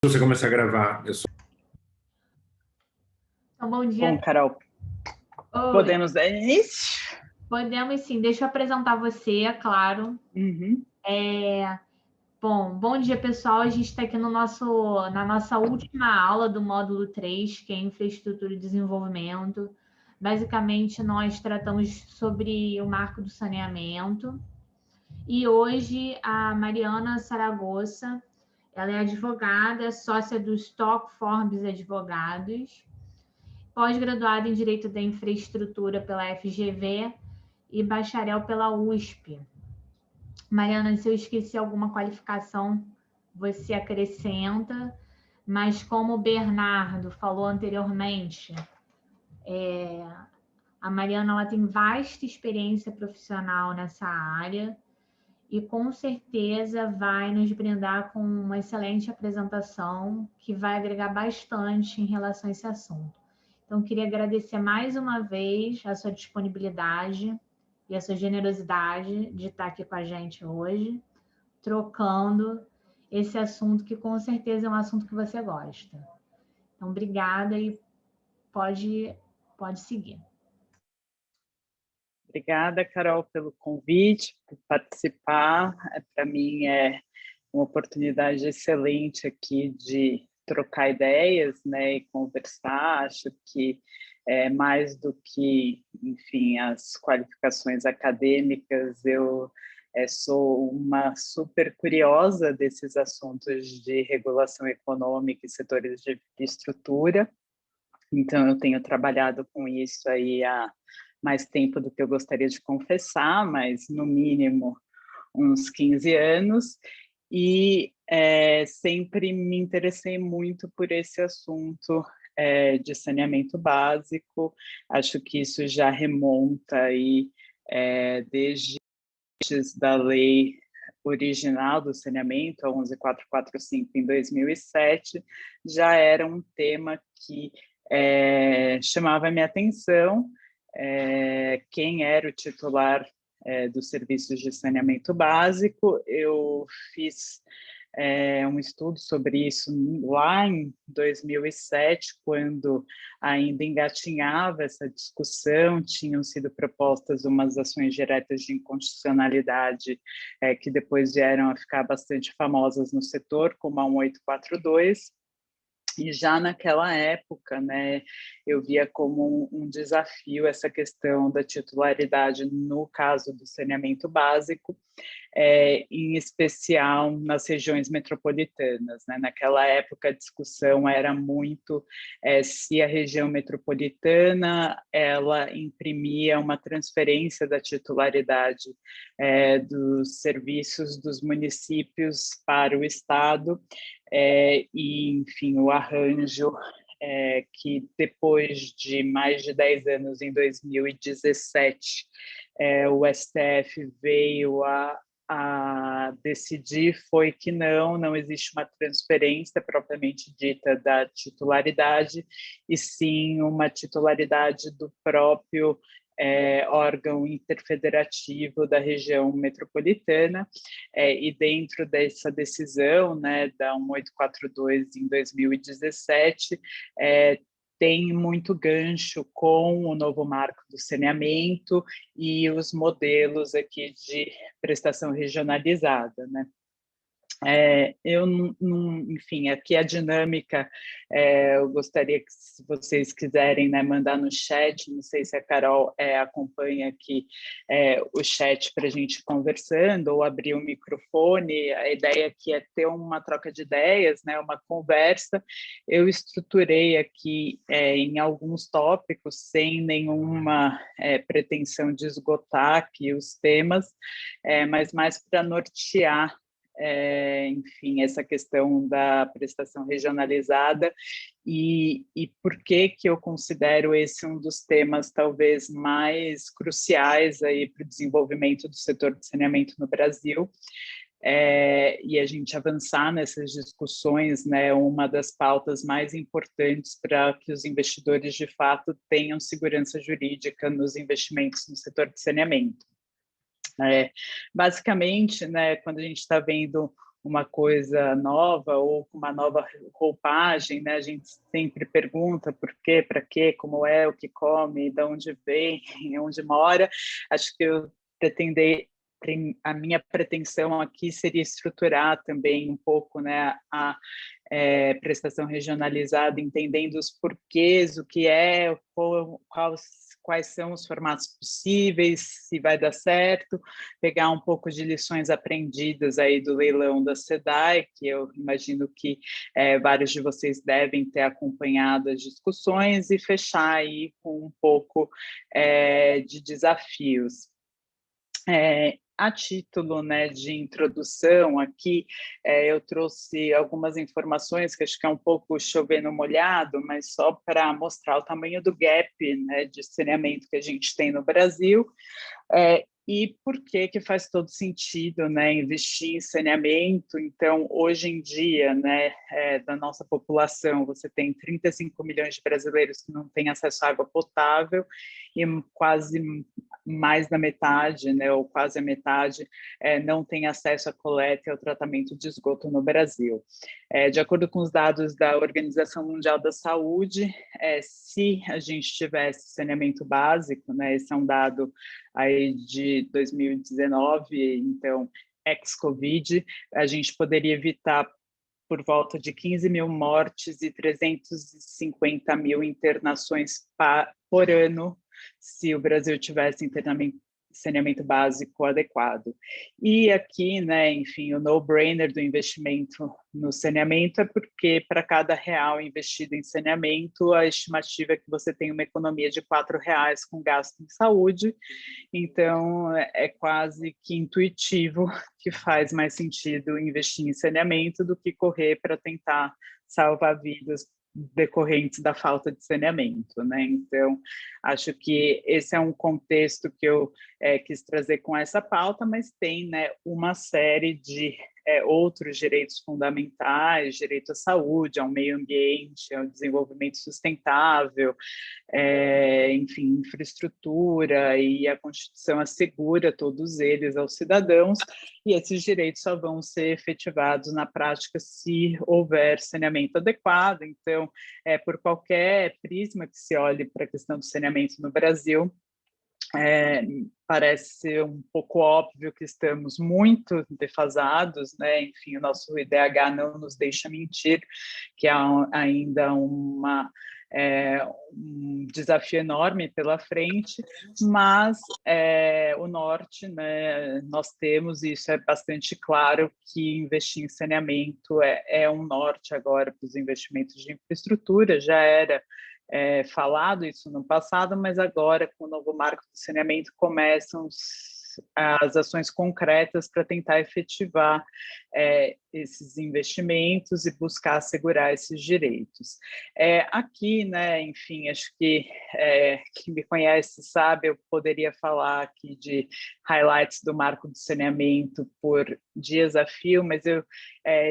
Você começa a gravar. Então, bom dia. Bom, Carol, Oi. Podemos dar início? Podemos sim. Deixa eu apresentar você, é claro. Bom dia, pessoal. A gente está aqui na nossa última aula do módulo 3, que é Infraestrutura e Desenvolvimento. Basicamente, nós tratamos sobre o marco do saneamento. E hoje, a Mariana Saragossa, ela é advogada, sócia do Stock Forbes Advogados, pós-graduada em Direito da Infraestrutura pela FGV e bacharel pela USP. Mariana, se eu esqueci alguma qualificação, você acrescenta, mas como o Bernardo falou anteriormente, a Mariana ela tem vasta experiência profissional nessa área e com certeza vai nos brindar com uma excelente apresentação que vai agregar bastante em relação a esse assunto. Então, queria agradecer mais uma vez a sua disponibilidade e a sua generosidade de estar aqui com a gente hoje, trocando esse assunto que com certeza é um assunto que você gosta. Então, obrigada e pode seguir. Obrigada, Carol, pelo convite, por participar. Para mim é uma oportunidade excelente aqui de trocar ideias, né, e conversar. Acho que é mais do que, enfim, as qualificações acadêmicas, eu sou uma super curiosa desses assuntos de regulação econômica e setores de estrutura. Então, eu tenho trabalhado com isso aí há mais tempo do que eu gostaria de confessar, mas no mínimo uns 15 anos, e sempre me interessei muito por esse assunto de saneamento básico. Acho que isso já remonta aí desde antes da lei original do saneamento, a 11.445, em 2007, já era um tema que chamava a minha atenção. Quem era o titular dos serviços de saneamento básico. Eu fiz um estudo sobre isso lá em 2007, quando ainda engatinhava essa discussão, tinham sido propostas umas ações diretas de inconstitucionalidade que depois vieram a ficar bastante famosas no setor, como a 1842, e já naquela época, né, eu via como um desafio essa questão da titularidade no caso do saneamento básico, em especial nas regiões metropolitanas, né? Naquela época a discussão era muito se a região metropolitana ela imprimia uma transferência da titularidade dos serviços dos municípios para o Estado, e, enfim, o arranjo que depois de mais de 10 anos, em 2017, o STF veio a decidir foi que não existe uma transferência propriamente dita da titularidade, e sim uma titularidade do próprio órgão interfederativo da região metropolitana, e dentro dessa decisão, né, da 1842 em 2017, tem muito gancho com o novo marco do saneamento e os modelos aqui de prestação regionalizada, né? Enfim, aqui a dinâmica, eu gostaria que, se vocês quiserem, né, mandar no chat, não sei se a Carol acompanha aqui o chat para a gente conversando, ou abrir o microfone. A ideia aqui é ter uma troca de ideias, né, uma conversa. Eu estruturei aqui em alguns tópicos, sem nenhuma pretensão de esgotar aqui os temas, mas mais para nortear enfim, essa questão da prestação regionalizada, e por que eu considero esse um dos temas talvez mais cruciais aí para o desenvolvimento do setor de saneamento no Brasil. E a gente avançar nessas discussões, né, uma das pautas mais importantes para que os investidores de fato tenham segurança jurídica nos investimentos no setor de saneamento. Basicamente, né, quando a gente está vendo uma coisa nova ou com uma nova roupagem, né? A gente sempre pergunta por quê, para quê, como é, o que come, de onde vem, onde mora. Acho que eu pretender a minha pretensão aqui seria estruturar também um pouco, né, a prestação regionalizada, entendendo os porquês, o que é, quais são os formatos possíveis, se vai dar certo, pegar um pouco de lições aprendidas aí do leilão da SEDAI, que eu imagino que vários de vocês devem ter acompanhado as discussões, e fechar aí com um pouco de desafios. A título, né, de introdução aqui, eu trouxe algumas informações que acho que é um pouco chover no molhado, mas só para mostrar o tamanho do gap, né, de saneamento que a gente tem no Brasil. E por que faz todo sentido, né, investir em saneamento? Então, hoje em dia, né, da nossa população, você tem 35 milhões de brasileiros que não têm acesso à água potável e quase mais da metade, né, ou quase a metade, não tem acesso à coleta e ao tratamento de esgoto no Brasil. De acordo com os dados da Organização Mundial da Saúde, se a gente tivesse saneamento básico, né, esse é um dado aí de 2019, então, ex-Covid, a gente poderia evitar por volta de 15 mil mortes e 350 mil internações por ano, se o Brasil tivesse saneamento básico adequado. E aqui, né, enfim, o no-brainer do investimento no saneamento é porque para cada real investido em saneamento, a estimativa é que você tem uma economia de R$ 4 com gasto em saúde. Então, é quase que intuitivo que faz mais sentido investir em saneamento do que correr para tentar salvar vidas decorrentes da falta de saneamento, né? Então, acho que esse é um contexto que eu quis trazer com essa pauta, mas tem, né, uma série de outros direitos fundamentais, direito à saúde, ao meio ambiente, ao desenvolvimento sustentável, enfim, infraestrutura, e a Constituição assegura todos eles aos cidadãos, e esses direitos só vão ser efetivados na prática se houver saneamento adequado. Então, por qualquer prisma que se olhe para a questão do saneamento no Brasil, parece ser um pouco óbvio que estamos muito defasados, né? Enfim, o nosso IDH não nos deixa mentir, que há ainda um desafio enorme pela frente, mas o norte, né, nós temos, e isso é bastante claro, que investir em saneamento é um norte agora para os investimentos de infraestrutura. Já era falado isso no passado, mas agora, com o novo marco do saneamento, começam as ações concretas para tentar efetivar esses investimentos e buscar assegurar esses direitos. Aqui, né, enfim, acho que quem me conhece sabe, eu poderia falar aqui de highlights do marco do saneamento por dias a fio, mas eu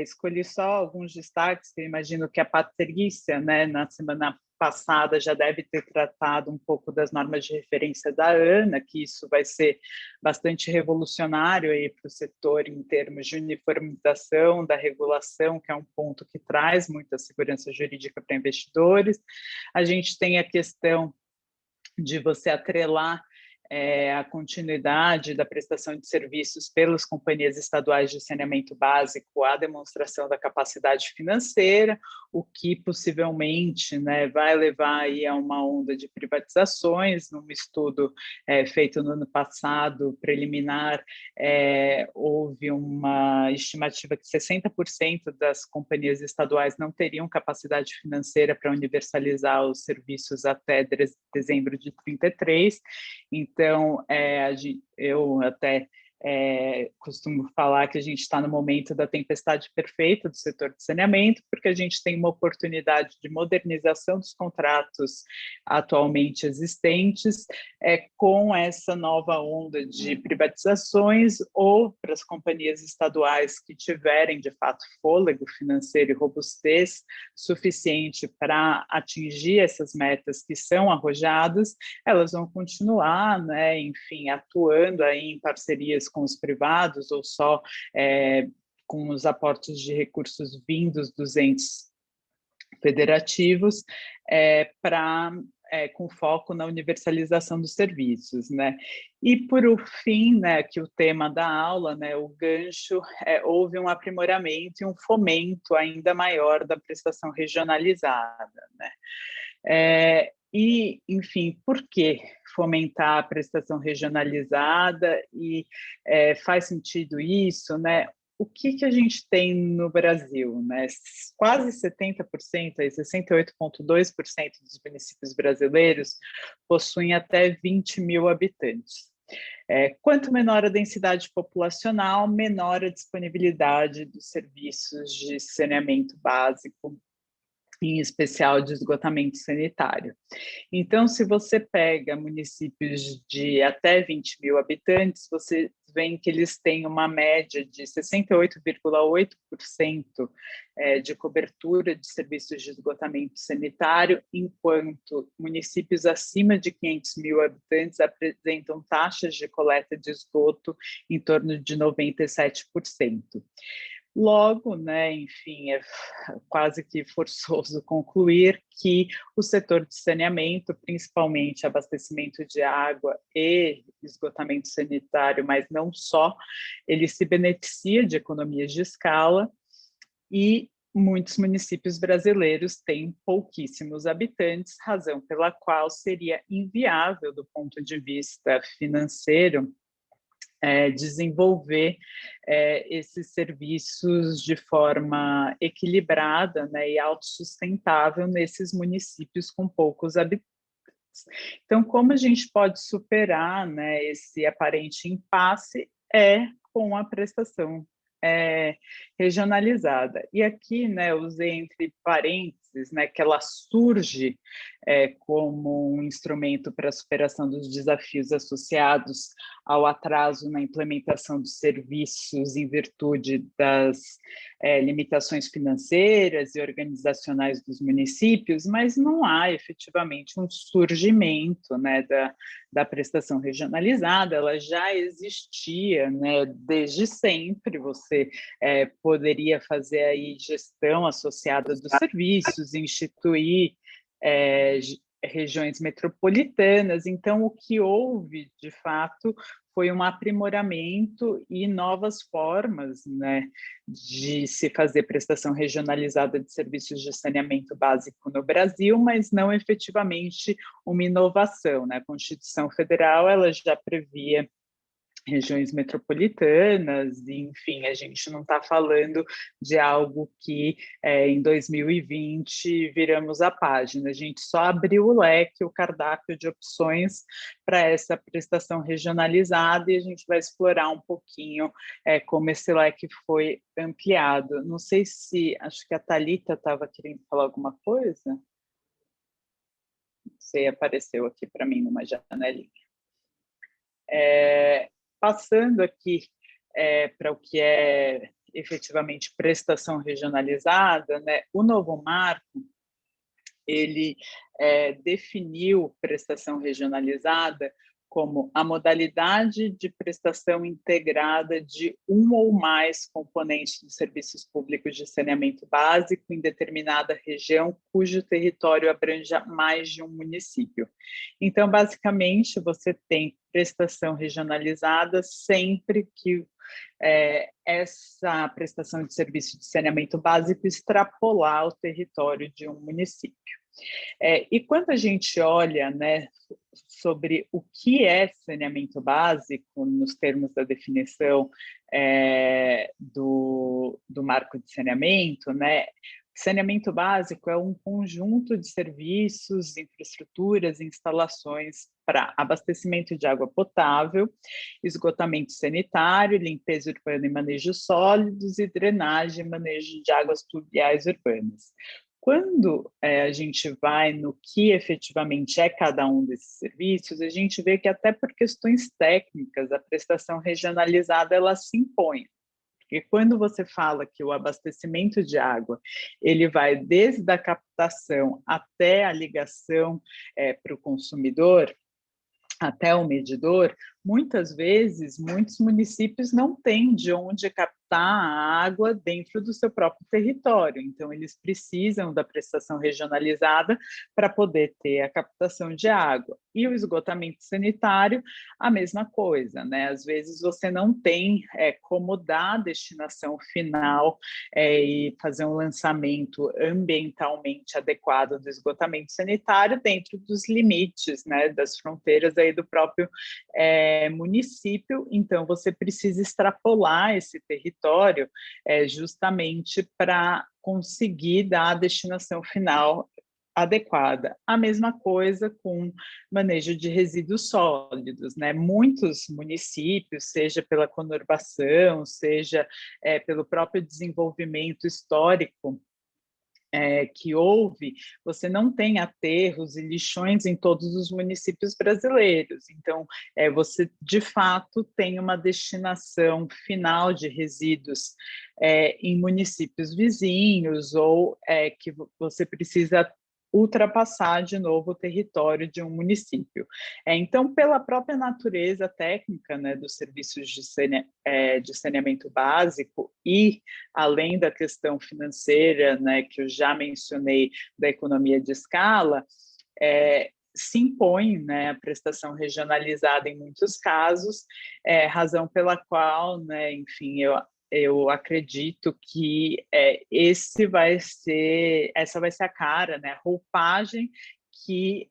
escolhi só alguns destaques, que eu imagino que a Patrícia, né, na semana passada já deve ter tratado um pouco das normas de referência da ANA, que isso vai ser bastante revolucionário aí para o setor em termos de uniformização da regulação, que é um ponto que traz muita segurança jurídica para investidores. A gente tem a questão de você atrelar a continuidade da prestação de serviços pelas companhias estaduais de saneamento básico à demonstração da capacidade financeira, o que possivelmente, né, vai levar aí a uma onda de privatizações. Num estudo feito no ano passado, preliminar, houve uma estimativa que 60% das companhias estaduais não teriam capacidade financeira para universalizar os serviços até dezembro de 33. Então, eu até costumo falar que a gente está no momento da tempestade perfeita do setor de saneamento, porque a gente tem uma oportunidade de modernização dos contratos atualmente existentes, com essa nova onda de privatizações, ou para as companhias estaduais que tiverem, de fato, fôlego financeiro e robustez suficiente para atingir essas metas que são arrojadas, elas vão continuar, né, enfim, atuando aí em parcerias com os privados, ou só com os aportes de recursos vindos dos entes federativos, com foco na universalização dos serviços, né? E por fim, né, que o tema da aula, né, o gancho, houve um aprimoramento e um fomento ainda maior da prestação regionalizada, né? E, enfim, por que fomentar a prestação regionalizada e faz sentido isso, né? O que a gente tem no Brasil, né? Quase 70%, 68,2% dos municípios brasileiros possuem até 20 mil habitantes. Quanto menor a densidade populacional, menor a disponibilidade dos serviços de saneamento básico, em especial de esgotamento sanitário. Então, se você pega municípios de até 20 mil habitantes, você vê que eles têm uma média de 68,8% de cobertura de serviços de esgotamento sanitário, enquanto municípios acima de 500 mil habitantes apresentam taxas de coleta de esgoto em torno de 97%. Logo, né, enfim, é quase que forçoso concluir que o setor de saneamento, principalmente abastecimento de água e esgotamento sanitário, mas não só, ele se beneficia de economias de escala e muitos municípios brasileiros têm pouquíssimos habitantes, razão pela qual seria inviável, do ponto de vista financeiro, desenvolver esses serviços de forma equilibrada, né, e autossustentável nesses municípios com poucos habitantes. Então, como a gente pode superar, né, esse aparente impasse com a prestação regionalizada. E aqui, né, usei entre parênteses, né, que ela surge como um instrumento para a superação dos desafios associados ao atraso na implementação dos serviços em virtude das limitações financeiras e organizacionais dos municípios, mas não há efetivamente um surgimento, né, da prestação regionalizada. Ela já existia, né, desde sempre. Você poderia fazer aí gestão associada dos serviços, instituir regiões metropolitanas. Então, o que houve, de fato, foi um aprimoramento e novas formas, né, de se fazer prestação regionalizada de serviços de saneamento básico no Brasil, mas não efetivamente uma inovação, né? A Constituição Federal ela já previa regiões metropolitanas, enfim, a gente não está falando de algo que em 2020 viramos a página, a gente só abriu o leque, o cardápio de opções para essa prestação regionalizada e a gente vai explorar um pouquinho como esse leque foi ampliado. Não sei se, acho que a Thalita estava querendo falar alguma coisa? Não sei, apareceu aqui para mim numa janelinha. Passando aqui para o que é efetivamente prestação regionalizada, né, o novo marco, ele definiu prestação regionalizada como a modalidade de prestação integrada de um ou mais componentes dos serviços públicos de saneamento básico em determinada região cujo território abranja mais de um município. Então, basicamente, você tem prestação regionalizada sempre que essa prestação de serviço de saneamento básico extrapolar o território de um município. E quando a gente olha, né, sobre o que é saneamento básico, nos termos da definição do marco de saneamento, né, saneamento básico é um conjunto de serviços, infraestruturas, instalações para abastecimento de água potável, esgotamento sanitário, limpeza urbana e manejo sólidos e drenagem e manejo de águas pluviais urbanas. Quando a gente vai no que efetivamente é cada um desses serviços, a gente vê que até por questões técnicas, a prestação regionalizada ela se impõe. Porque quando você fala que o abastecimento de água, ele vai desde a captação até a ligação para o consumidor, até o medidor, muitas vezes, muitos municípios não têm de onde captar a água dentro do seu próprio território, então eles precisam da prestação regionalizada para poder ter a captação de água. E o esgotamento sanitário, a mesma coisa, né? Às vezes você não tem como dar a destinação final e fazer um lançamento ambientalmente adequado do esgotamento sanitário dentro dos limites, né, das fronteiras aí do próprio município. Então você precisa extrapolar esse território justamente para conseguir dar a destinação final adequada. A mesma coisa com manejo de resíduos sólidos, né? Muitos municípios, seja pela conurbação, seja pelo próprio desenvolvimento histórico que houve, você não tem aterros e lixões em todos os municípios brasileiros. Então, você, de fato, tem uma destinação final de resíduos em municípios vizinhos ou que você precisa ultrapassar de novo o território de um município. Então, pela própria natureza técnica, né, dos serviços de saneamento básico e além da questão financeira, né, que eu já mencionei, da economia de escala, se impõe, né, a prestação regionalizada em muitos casos, razão pela qual, né, enfim, eu acredito que essa vai ser a cara, né, a roupagem que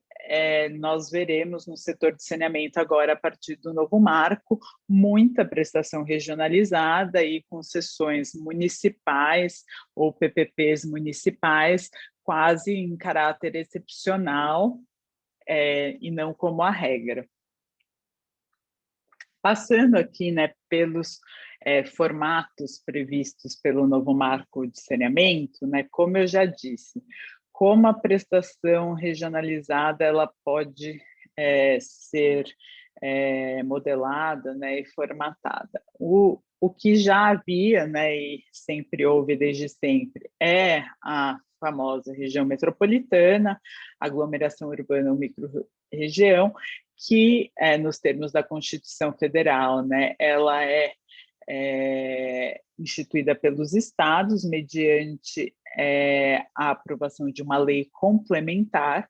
nós veremos no setor de saneamento agora a partir do novo marco, muita prestação regionalizada e concessões municipais ou PPPs municipais, quase em caráter excepcional e não como a regra. Passando aqui, né, pelos formatos previstos pelo novo marco de saneamento, né, como eu já disse, como a prestação regionalizada ela pode ser modelada, né, e formatada. O que já havia, né, e sempre houve desde sempre, é a famosa região metropolitana, aglomeração urbana ou micro-região, que, nos termos da Constituição Federal, né, ela é instituída pelos estados mediante a aprovação de uma lei complementar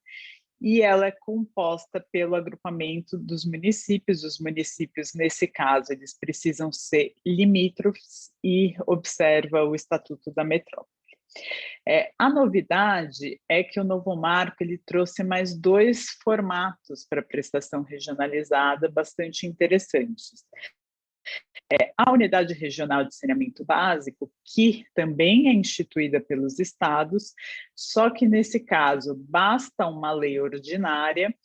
e ela é composta pelo agrupamento dos municípios. Os municípios, nesse caso, eles precisam ser limítrofes e observa o Estatuto da Metrópole. A novidade é que o novo marco ele trouxe mais 2 formatos para prestação regionalizada bastante interessantes. A Unidade Regional de Saneamento Básico, que também é instituída pelos estados, só que nesse caso basta uma lei ordinária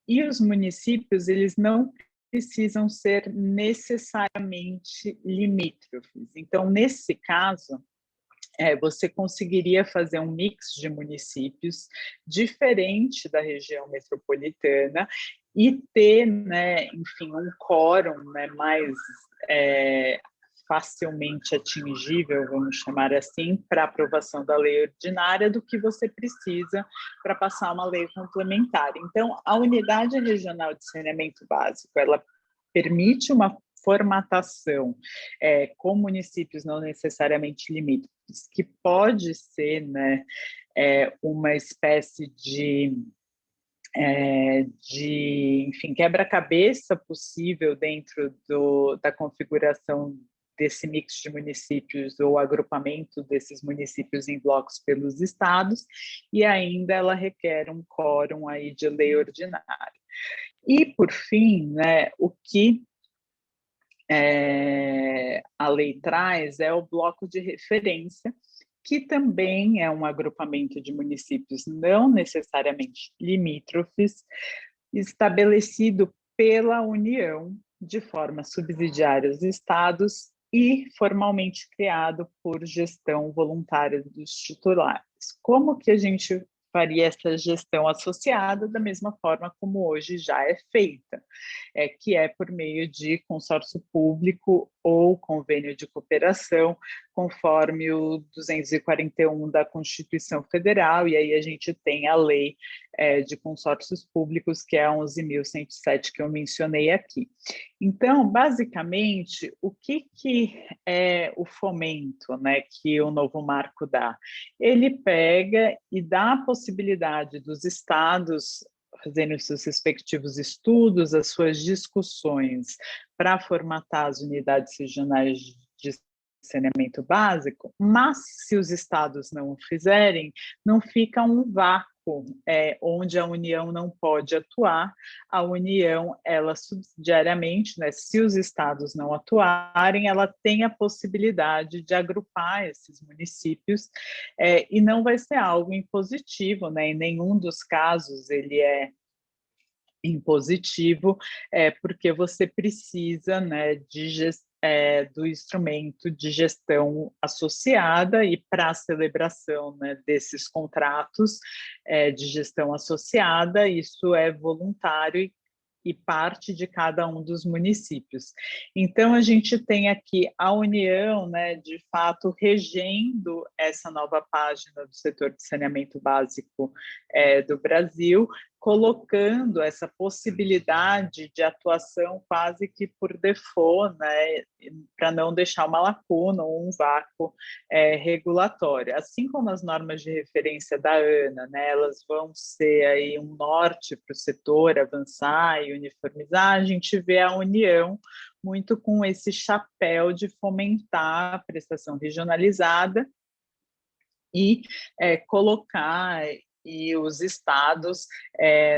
e os municípios eles não precisam ser necessariamente limítrofes. Então, nesse caso, você conseguiria fazer um mix de municípios diferente da região metropolitana e ter, né, enfim, um quórum, né, mais facilmente atingível, vamos chamar assim, para aprovação da lei ordinária do que você precisa para passar uma lei complementar. Então, a Unidade Regional de Saneamento Básico, ela permite uma formatação com municípios não necessariamente limítrofes, que pode ser, né, uma espécie enfim, quebra-cabeça possível dentro da configuração desse mix de municípios ou agrupamento desses municípios em blocos pelos estados, e ainda ela requer um quórum aí de lei ordinária. E, por fim, né, o que a lei traz é o bloco de referência, que também é um agrupamento de municípios não necessariamente limítrofes, estabelecido pela União de forma subsidiária aos estados e formalmente criado por gestão voluntária dos titulares. Como que a gente faria essa gestão associada da mesma forma como hoje já é feita, que é por meio de consórcio público ou convênio de cooperação, conforme o 241 da Constituição Federal, e aí a gente tem a lei de consórcios públicos, que é a 11.107 que eu mencionei aqui. Então, basicamente, o que é o fomento, né, que o novo marco dá? Ele pega e dá a possibilidade dos estados fazendo seus respectivos estudos, as suas discussões para formatar as unidades regionais de saneamento básico, mas se os estados não o fizerem, não fica um vácuo onde a União não pode atuar. A União, ela subsidiariamente, né, se os estados não atuarem, ela tem a possibilidade de agrupar esses municípios, e não vai ser algo impositivo, né, em nenhum dos casos ele é impositivo, porque você precisa, né, do instrumento de gestão associada, e para a celebração, né, desses contratos de gestão associada, isso é voluntário e parte de cada um dos municípios. Então, a gente tem aqui a União, né, de fato, regendo essa nova página do setor de saneamento básico do Brasil, colocando essa possibilidade de atuação quase que por default, né, para não deixar uma lacuna ou um vácuo regulatório. Assim como as normas de referência da ANA, né, elas vão ser aí um norte para o setor avançar e uniformizar, a gente vê a União muito com esse chapéu de fomentar a prestação regionalizada e colocar e os estados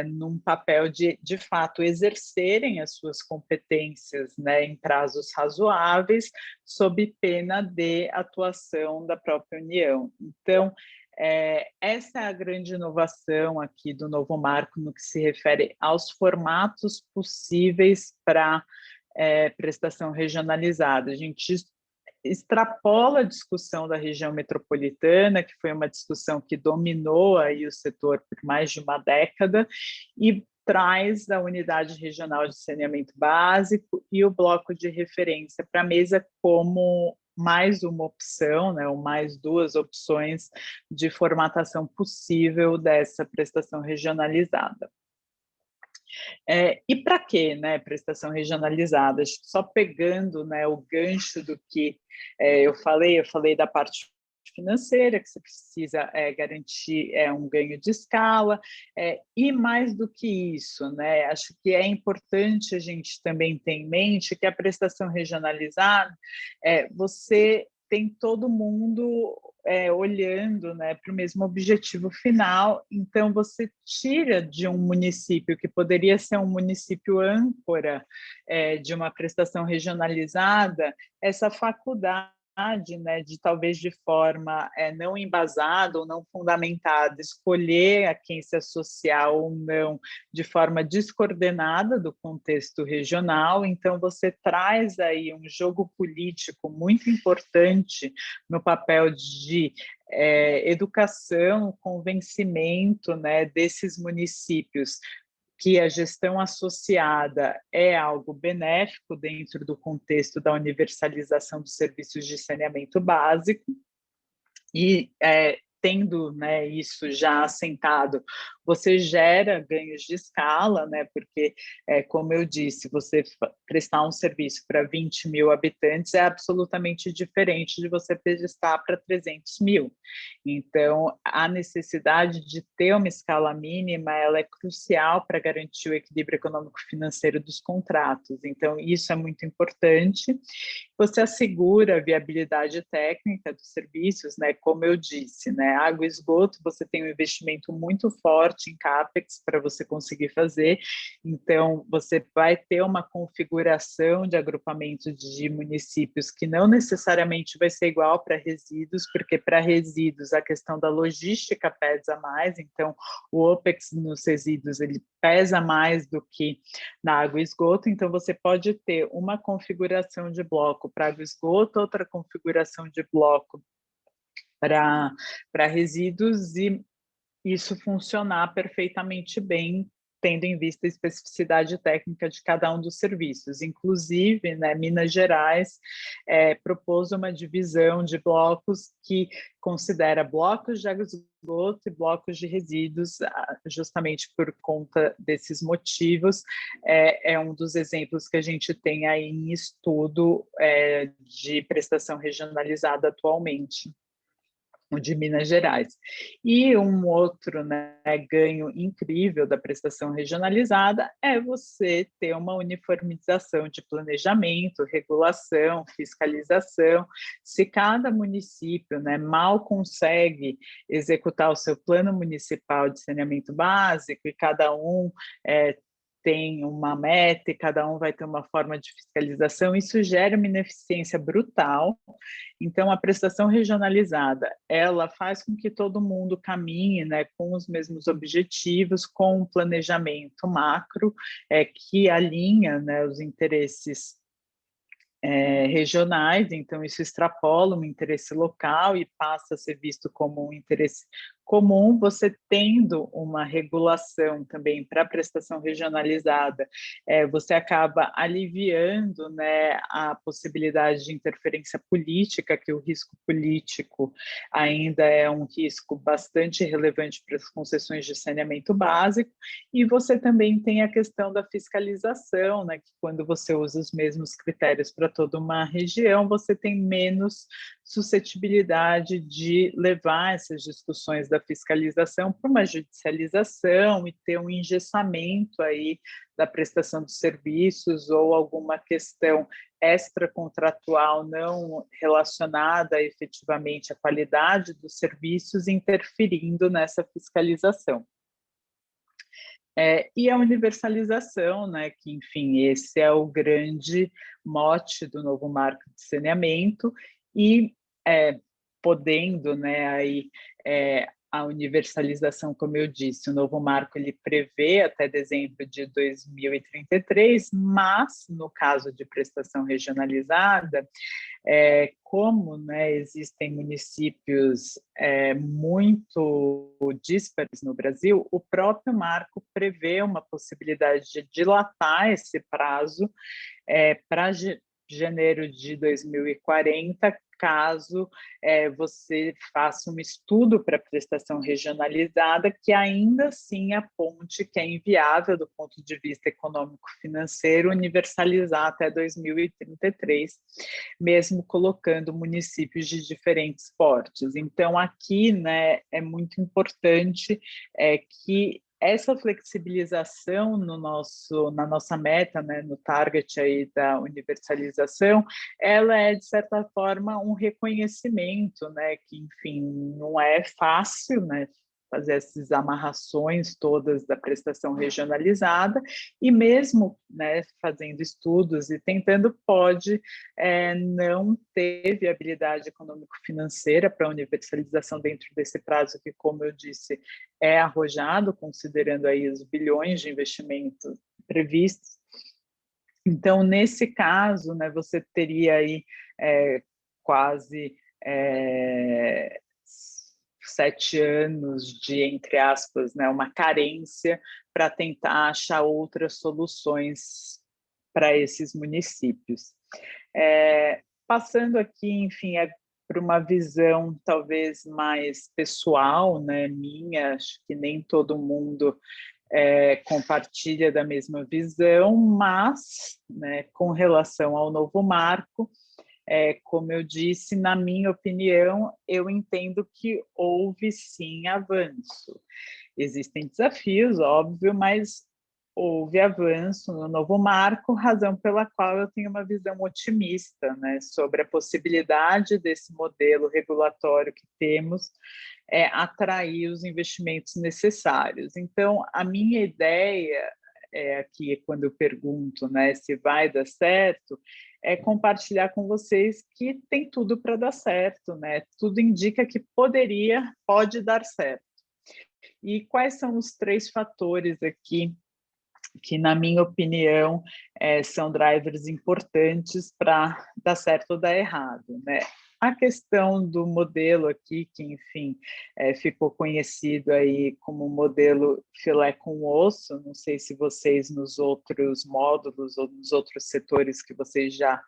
num papel de fato, exercerem as suas competências, né, em prazos razoáveis, sob pena de atuação da própria União. Então, essa é a grande inovação aqui do novo marco no que se refere aos formatos possíveis para prestação regionalizada. A gente extrapola a discussão da região metropolitana, que foi uma discussão que dominou aí o setor por mais de uma década, e traz a unidade regional de saneamento básico e o bloco de referência para a mesa como mais uma opção, né, ou mais duas opções de formatação possível dessa prestação regionalizada. E para quê, né, prestação regionalizada? Só pegando, né, o gancho do que eu falei da parte financeira, que você precisa garantir um ganho de escala, e mais do que isso, né, acho que é importante a gente também ter em mente que a prestação regionalizada, você tem todo mundo olhando, né, para o mesmo objetivo final, então você tira de um município que poderia ser um município âncora de uma prestação regionalizada, essa faculdade, né, de talvez de forma não embasada ou não fundamentada, escolher a quem se associar ou não de forma descoordenada do contexto regional. Então, você traz aí um jogo político muito importante no papel de educação, convencimento, né, desses municípios que a gestão associada é algo benéfico dentro do contexto da universalização dos serviços de saneamento básico, e tendo, né, isso já assentado, você gera ganhos de escala, né, porque, como eu disse, você prestar um serviço para 20 mil habitantes é absolutamente diferente de você prestar para 300 mil. Então, a necessidade de ter uma escala mínima, ela é crucial para garantir o equilíbrio econômico-financeiro dos contratos. Então, isso é muito importante. Você assegura a viabilidade técnica dos serviços, né, como eu disse, né, água e esgoto, você tem um investimento muito forte em CAPEX para você conseguir fazer, então você vai ter uma configuração de agrupamento de municípios que não necessariamente vai ser igual para resíduos, porque para resíduos a questão da logística pesa mais, então o OPEX nos resíduos ele pesa mais do que na água e esgoto, então você pode ter uma configuração de bloco para água e esgoto, outra configuração de bloco para resíduos, e isso funcionar perfeitamente bem tendo em vista a especificidade técnica de cada um dos serviços. Inclusive, né, Minas Gerais propôs uma divisão de blocos que considera blocos de água de esgoto e blocos de resíduos, justamente por conta desses motivos. É um dos exemplos que a gente tem aí em estudo de prestação regionalizada atualmente, o de Minas Gerais. E um outro, né, ganho incrível da prestação regionalizada é você ter uma uniformização de planejamento, regulação, fiscalização. Se cada município, né, mal consegue executar o seu plano municipal de saneamento básico e cada um tem uma meta e cada um vai ter uma forma de fiscalização, isso gera uma ineficiência brutal. Então, a prestação regionalizada, ela faz com que todo mundo caminhe, né, com os mesmos objetivos, com um planejamento macro, que alinha, né, os interesses regionais, então isso extrapola um interesse local e passa a ser visto como um interesse comum. Você tendo uma regulação também para a prestação regionalizada, você acaba aliviando, né, a possibilidade de interferência política, que o risco político ainda é um risco bastante relevante para as concessões de saneamento básico, e você também tem a questão da fiscalização, né, que quando você usa os mesmos critérios para toda uma região, você tem menos suscetibilidade de levar essas discussões da fiscalização para uma judicialização e ter um engessamento aí da prestação de serviços ou alguma questão extracontratual não relacionada efetivamente à qualidade dos serviços interferindo nessa fiscalização. E a universalização, né, que, enfim, esse é o grande mote do novo marco de saneamento, e podendo, né, aí, a universalização, como eu disse, o novo marco ele prevê até dezembro de 2033, mas, no caso de prestação regionalizada, como, né, existem municípios muito díspares no Brasil, o próprio marco prevê uma possibilidade de dilatar esse prazo para janeiro de 2040, caso você faça um estudo para prestação regionalizada que ainda assim aponte que é inviável do ponto de vista econômico-financeiro universalizar até 2033, mesmo colocando municípios de diferentes portes. Então, aqui, né, é muito importante que essa flexibilização na nossa meta, né, no target aí da universalização, ela é, de certa forma, um reconhecimento, né, que, enfim, não é fácil, né, fazer essas amarrações todas da prestação regionalizada, e mesmo, né, fazendo estudos e tentando, pode não ter viabilidade econômico-financeira para a universalização dentro desse prazo que, como eu disse, é arrojado, considerando aí os bilhões de investimentos previstos. Então, nesse caso, né, você teria aí quase 7 anos de, entre aspas, né, uma carência para tentar achar outras soluções para esses municípios. Passando aqui, enfim, para uma visão talvez mais pessoal, né, minha, acho que nem todo mundo compartilha da mesma visão, mas, né, com relação ao novo marco, como eu disse, na minha opinião, eu entendo que houve sim avanço. Existem desafios, óbvio, mas houve avanço no novo marco, razão pela qual eu tenho uma visão otimista, né, sobre a possibilidade desse modelo regulatório que temos atrair os investimentos necessários. Então, a minha ideia aqui, quando eu pergunto, né, se vai dar certo, é compartilhar com vocês que tem tudo para dar certo, né? Tudo indica que pode dar certo. E quais são os 3 fatores aqui que, na minha opinião, são drivers importantes para dar certo ou dar errado, né? A questão do modelo aqui, que, enfim, ficou conhecido aí como modelo filé com osso, não sei se vocês nos outros módulos ou nos outros setores que vocês já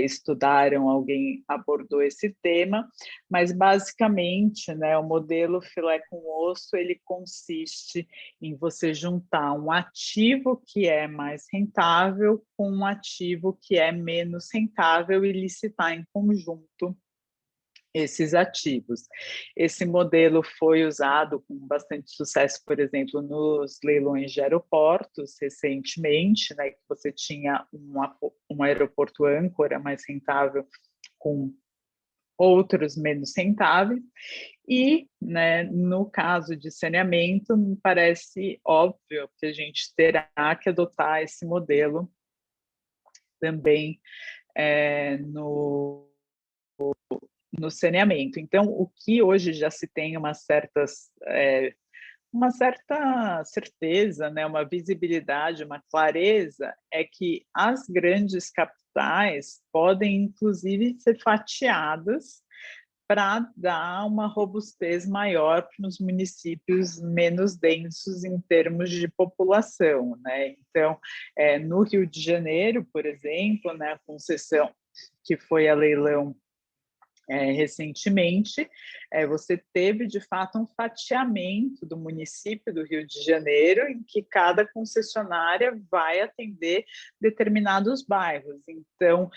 estudaram, alguém abordou esse tema, mas basicamente, né, o modelo filé com osso, ele consiste em você juntar um ativo que é mais rentável com um ativo que é menos rentável e licitar em conjunto esses ativos. Esse modelo foi usado com bastante sucesso, por exemplo, nos leilões de aeroportos recentemente, né, que você tinha um aeroporto âncora mais rentável com outros menos rentáveis, e, né, no caso de saneamento, me parece óbvio que a gente terá que adotar esse modelo também no saneamento. Então, o que hoje já se tem uma certa certeza, né, uma visibilidade, uma clareza, é que as grandes capitais podem, inclusive, ser fatiadas para dar uma robustez maior para os municípios menos densos em termos de população, né? Então, no Rio de Janeiro, por exemplo, né, a concessão que foi a leilão recentemente, você teve, de fato, um fatiamento do município do Rio de Janeiro, em que cada concessionária vai atender determinados bairros. Então,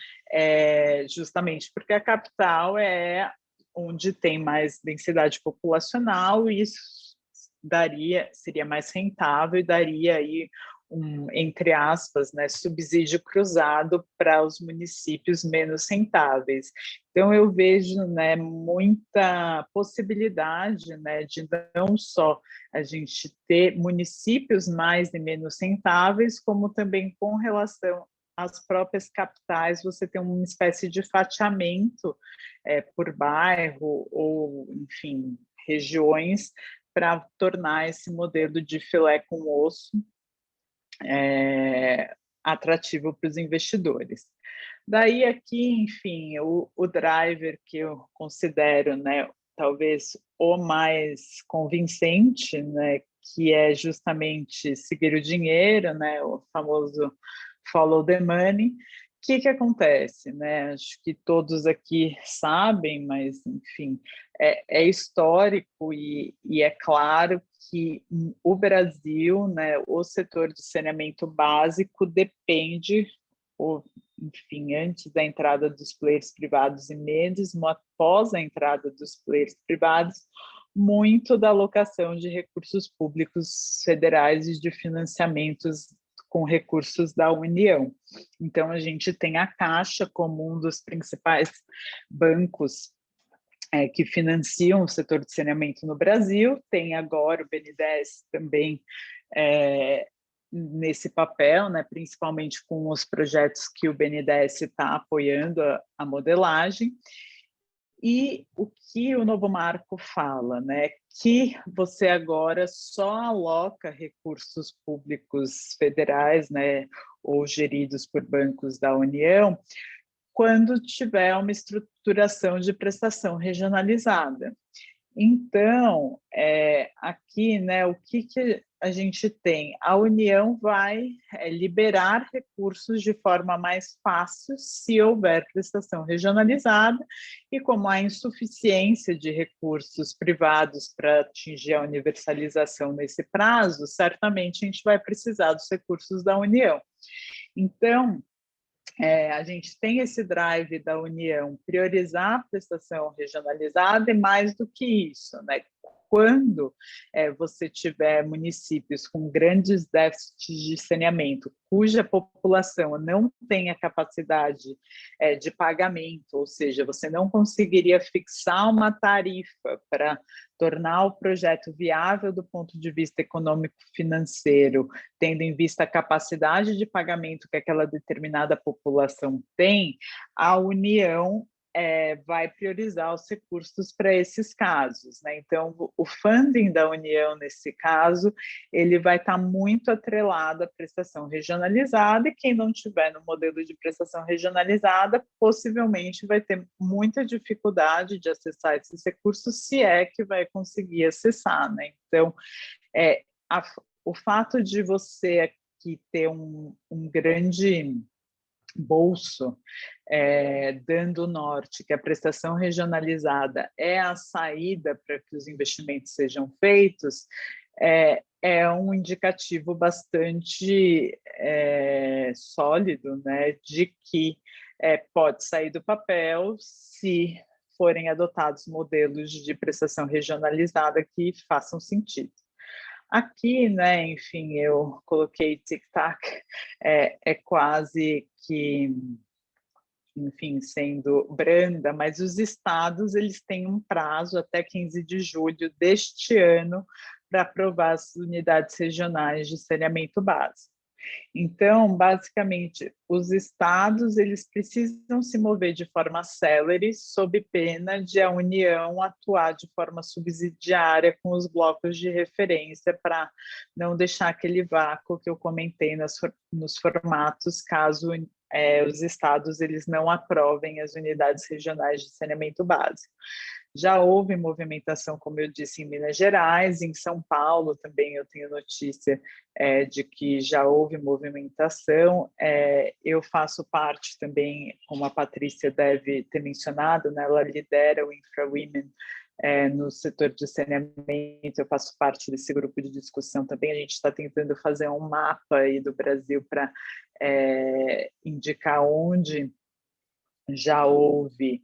justamente porque a capital é onde tem mais densidade populacional, e isso seria mais rentável e daria aí entre aspas, né, subsídio cruzado para os municípios menos rentáveis. Então, eu vejo, né, muita possibilidade, né, de não só a gente ter municípios mais e menos rentáveis, como também com relação às próprias capitais, você tem uma espécie de fatiamento por bairro ou, enfim, regiões, para tornar esse modelo de filé com osso atrativo para os investidores. Daí aqui, enfim, o driver que eu considero, né, talvez o mais convincente, né, que é justamente seguir o dinheiro, né, o famoso follow the money. O que acontece, né? Acho que todos aqui sabem, mas, enfim, é histórico e é claro que o Brasil, né, o setor de saneamento básico depende, enfim, antes da entrada dos players privados e mesmo após a entrada dos players privados, muito da alocação de recursos públicos federais e de financiamentos com recursos da União. Então, a gente tem a Caixa como um dos principais bancos que financiam o setor de saneamento no Brasil, tem agora o BNDES também nesse papel, né, principalmente com os projetos que o BNDES está apoiando a modelagem. E o que o novo marco fala, né? Que você agora só aloca recursos públicos federais, né, ou geridos por bancos da União, quando tiver uma estruturação de prestação regionalizada. Então, aqui, né, o que a gente tem? A União vai liberar recursos de forma mais fácil se houver prestação regionalizada, e como há insuficiência de recursos privados para atingir a universalização nesse prazo, certamente a gente vai precisar dos recursos da União. Então, a gente tem esse drive da União priorizar a prestação regionalizada, e mais do que isso, né? Quando você tiver municípios com grandes déficits de saneamento, cuja população não tem a capacidade de pagamento, ou seja, você não conseguiria fixar uma tarifa para tornar o projeto viável do ponto de vista econômico-financeiro, tendo em vista a capacidade de pagamento que aquela determinada população tem, a União vai priorizar os recursos para esses casos, né? Então, o funding da União, nesse caso, ele vai estar muito atrelado à prestação regionalizada, e quem não tiver no modelo de prestação regionalizada, possivelmente vai ter muita dificuldade de acessar esses recursos, se é que vai conseguir acessar, né? Então, o fato de você aqui ter um grande bolso, dando o norte, que a prestação regionalizada é a saída para que os investimentos sejam feitos, é um indicativo bastante sólido, né, de que pode sair do papel se forem adotados modelos de prestação regionalizada que façam sentido. Aqui, né, enfim, eu coloquei tic-tac, quase que, enfim, sendo branda, mas os estados eles têm um prazo até 15 de julho deste ano para aprovar as unidades regionais de saneamento básico. Então, basicamente, os estados eles precisam se mover de forma célere, sob pena de a União atuar de forma subsidiária com os blocos de referência para não deixar aquele vácuo que eu comentei nos formatos, caso os estados eles não aprovem as unidades regionais de saneamento básico. Já houve movimentação, como eu disse, em Minas Gerais, em São Paulo também eu tenho notícia de que já houve movimentação. Eu faço parte também, como a Patrícia deve ter mencionado, né, ela lidera o InfraWomen no setor de saneamento, eu faço parte desse grupo de discussão também. A gente está tentando fazer um mapa aí do Brasil para indicar onde já houve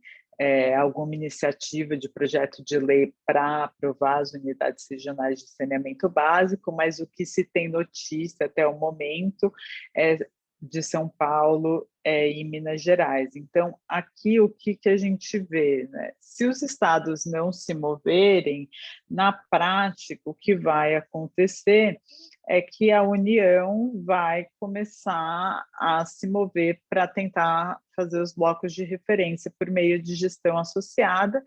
alguma iniciativa de projeto de lei para aprovar as unidades regionais de saneamento básico, mas o que se tem notícia até o momento é de São Paulo e Minas Gerais. Então, aqui o que a gente vê, né? Se os estados não se moverem, na prática, o que vai acontecer é que a União vai começar a se mover para tentar fazer os blocos de referência por meio de gestão associada,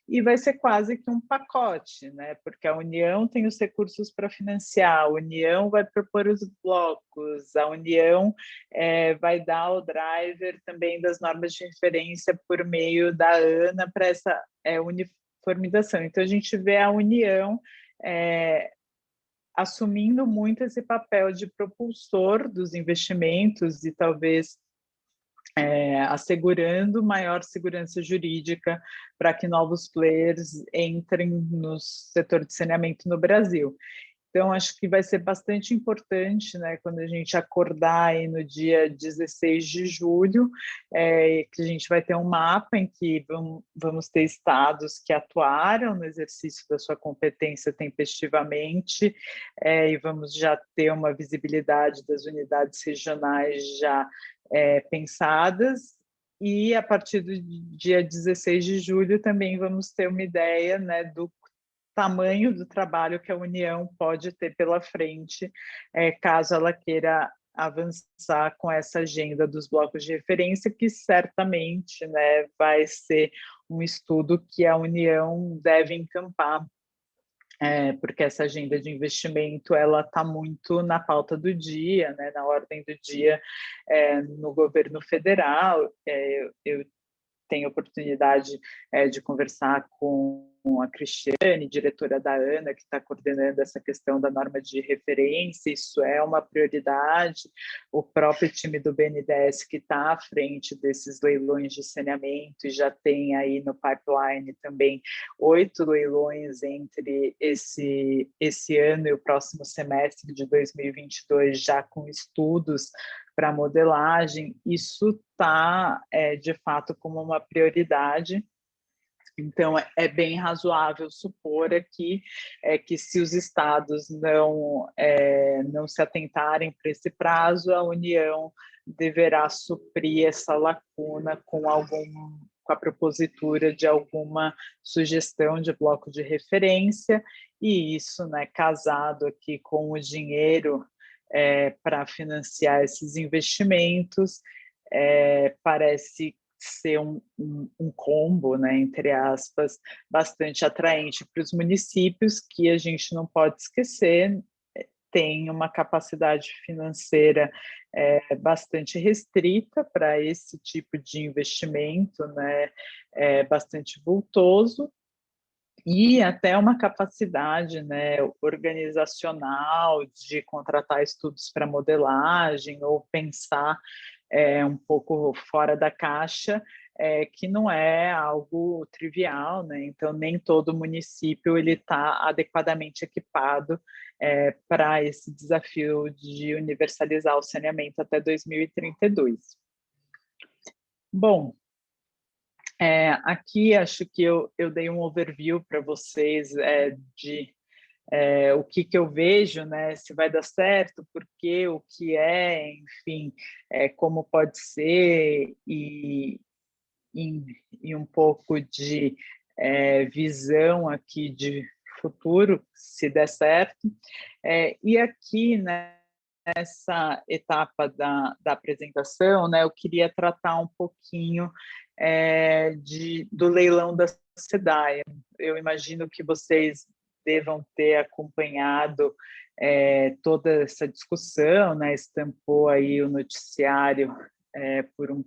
e vai ser quase que um pacote, né? Porque a União tem os recursos para financiar, a União vai propor os blocos, a União vai dar o driver também das normas de referência por meio da ANA para essa uniformização. Então, a gente vê a União assumindo muito esse papel de propulsor dos investimentos e talvez assegurando maior segurança jurídica para que novos players entrem no setor de saneamento no Brasil. Então, acho que vai ser bastante importante, né, quando a gente acordar aí no dia 16 de julho, que a gente vai ter um mapa em que vamos ter estados que atuaram no exercício da sua competência tempestivamente, e vamos já ter uma visibilidade das unidades regionais já pensadas, e a partir do dia 16 de julho também vamos ter uma ideia, né, do tamanho do trabalho que a União pode ter pela frente, caso ela queira avançar com essa agenda dos blocos de referência, que certamente, né, vai ser um estudo que a União deve encampar, porque essa agenda de investimento ela está muito na pauta do dia, né, na ordem do dia no governo federal. Eu tenho oportunidade de conversar com a Cristiane, diretora da ANA, que está coordenando essa questão da norma de referência. Isso é uma prioridade. O próprio time do BNDES, que está à frente desses leilões de saneamento, e já tem aí no pipeline também 8 leilões entre esse ano e o próximo semestre de 2022, já com estudos para modelagem. Isso está, de fato, como uma prioridade. Então, é bem razoável supor aqui que, se os estados não se atentarem para esse prazo, a União deverá suprir essa lacuna com a propositura de alguma sugestão de bloco de referência, e isso, né, casado aqui com o dinheiro para financiar esses investimentos, parece ser um combo, né, entre aspas, bastante atraente para os municípios, que a gente não pode esquecer, tem uma capacidade financeira bastante restrita para esse tipo de investimento, né, bastante vultoso, e até uma capacidade, né, organizacional de contratar estudos para modelagem ou pensar um pouco fora da caixa, que não é algo trivial, né? Então nem todo município ele está adequadamente equipado para esse desafio de universalizar o saneamento até 2032. Bom, aqui acho que eu dei um overview para vocês de o que eu vejo, né, se vai dar certo, por quê, o que enfim, como pode ser, e um pouco de visão aqui de futuro, se der certo. E aqui, né, nessa etapa da apresentação, né, eu queria tratar um pouquinho do leilão da SEDAI. Eu imagino que vocês devam ter acompanhado toda essa discussão, né, estampou aí o noticiário por um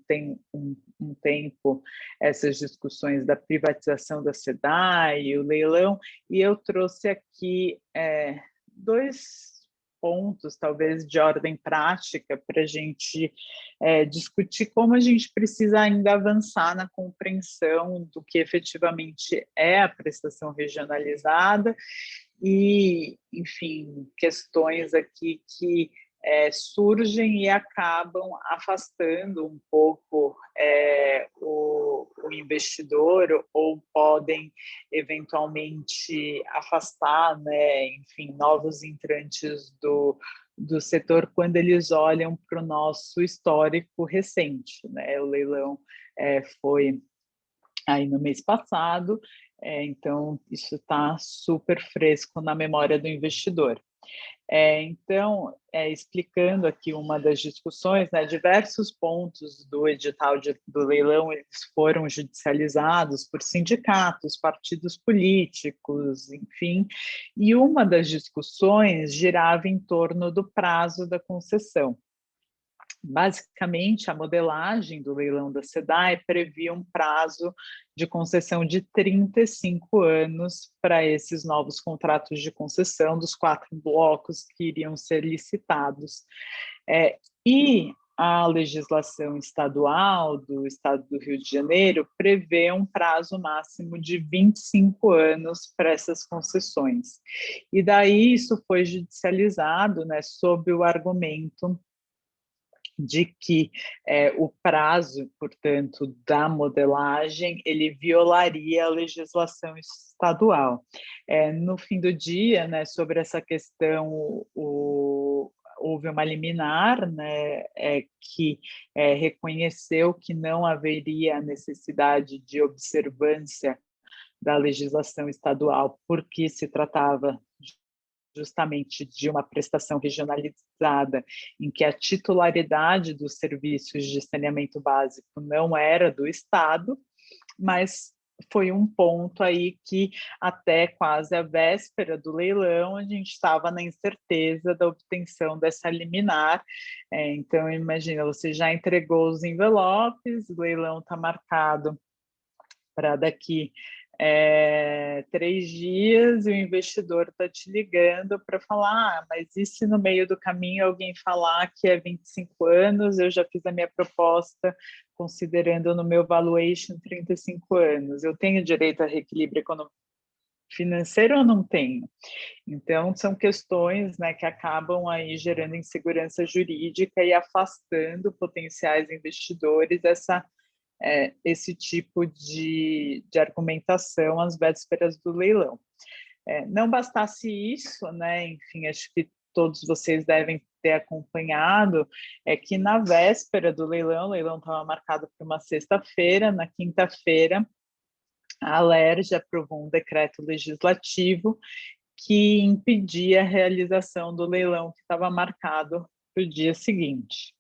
tempo essas discussões da privatização da SEDAI, o leilão, e eu trouxe aqui dois pontos, talvez, de ordem prática para a gente discutir como a gente precisa ainda avançar na compreensão do que efetivamente é a prestação regionalizada e, enfim, questões aqui que surgem e acabam afastando um pouco o investidor ou podem eventualmente afastar, né, enfim, novos entrantes do setor quando eles olham para o nosso histórico recente, né? O leilão foi aí no mês passado, então isso está super fresco na memória do investidor. Então, explicando aqui uma das discussões, né, diversos pontos do edital do leilão eles foram judicializados por sindicatos, partidos políticos, enfim, e uma das discussões girava em torno do prazo da concessão. Basicamente, a modelagem do leilão da SEDAI previa um prazo de concessão de 35 anos para esses novos contratos de concessão dos 4 blocos que iriam ser licitados. E a legislação estadual do Estado do Rio de Janeiro prevê um prazo máximo de 25 anos para essas concessões. E daí isso foi judicializado, né, sob o argumento de que o prazo, portanto, da modelagem, ele violaria a legislação estadual. No fim do dia, né, sobre essa questão, houve uma liminar, né, que reconheceu que não haveria necessidade de observância da legislação estadual, porque se tratava justamente de uma prestação regionalizada, em que a titularidade dos serviços de saneamento básico não era do Estado, mas foi um ponto aí que até quase a véspera do leilão a gente estava na incerteza da obtenção dessa liminar. Então, imagina, você já entregou os envelopes, o leilão está marcado para daqui 3 dias e o investidor está te ligando para falar, mas e se no meio do caminho alguém falar que é 25 anos, eu já fiz a minha proposta considerando no meu valuation 35 anos, eu tenho direito a reequilíbrio econômico financeiro ou não tenho? Então, são questões, né, que acabam aí gerando insegurança jurídica e afastando potenciais investidores esse tipo de argumentação às vésperas do leilão. Não bastasse isso, né, enfim, acho que todos vocês devem ter acompanhado, que na véspera do leilão, o leilão estava marcado para uma sexta-feira, na quinta-feira, a Alerj aprovou um decreto legislativo que impedia a realização do leilão que estava marcado para o dia seguinte.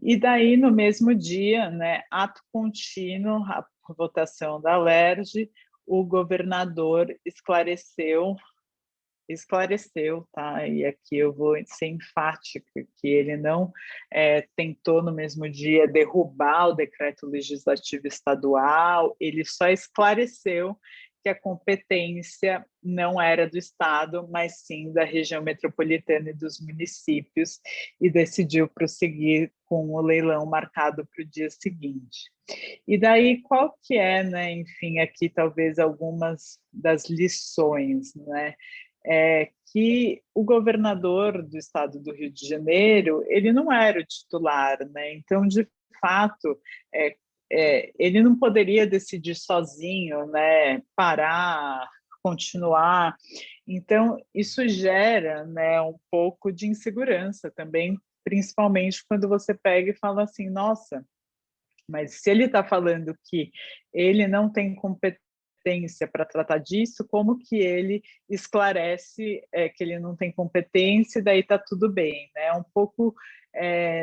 E daí, no mesmo dia, né, ato contínuo, a votação da LERJ, o governador esclareceu, tá? E aqui eu vou ser enfática, que ele não tentou no mesmo dia derrubar o decreto legislativo estadual, ele só esclareceu que a competência não era do Estado, mas sim da região metropolitana e dos municípios, e decidiu prosseguir com o leilão marcado para o dia seguinte. E daí, qual que é, né, enfim, aqui talvez algumas das lições, né? Que o governador do estado do Rio de Janeiro, ele não era o titular, né? Então, de fato, ele não poderia decidir sozinho, né? Parar, continuar. Então, isso gera, né, um pouco de insegurança também, principalmente quando você pega e fala assim, nossa, mas se ele está falando que ele não tem competência para tratar disso, como que ele esclarece que ele não tem competência e daí está tudo bem, né? É um pouco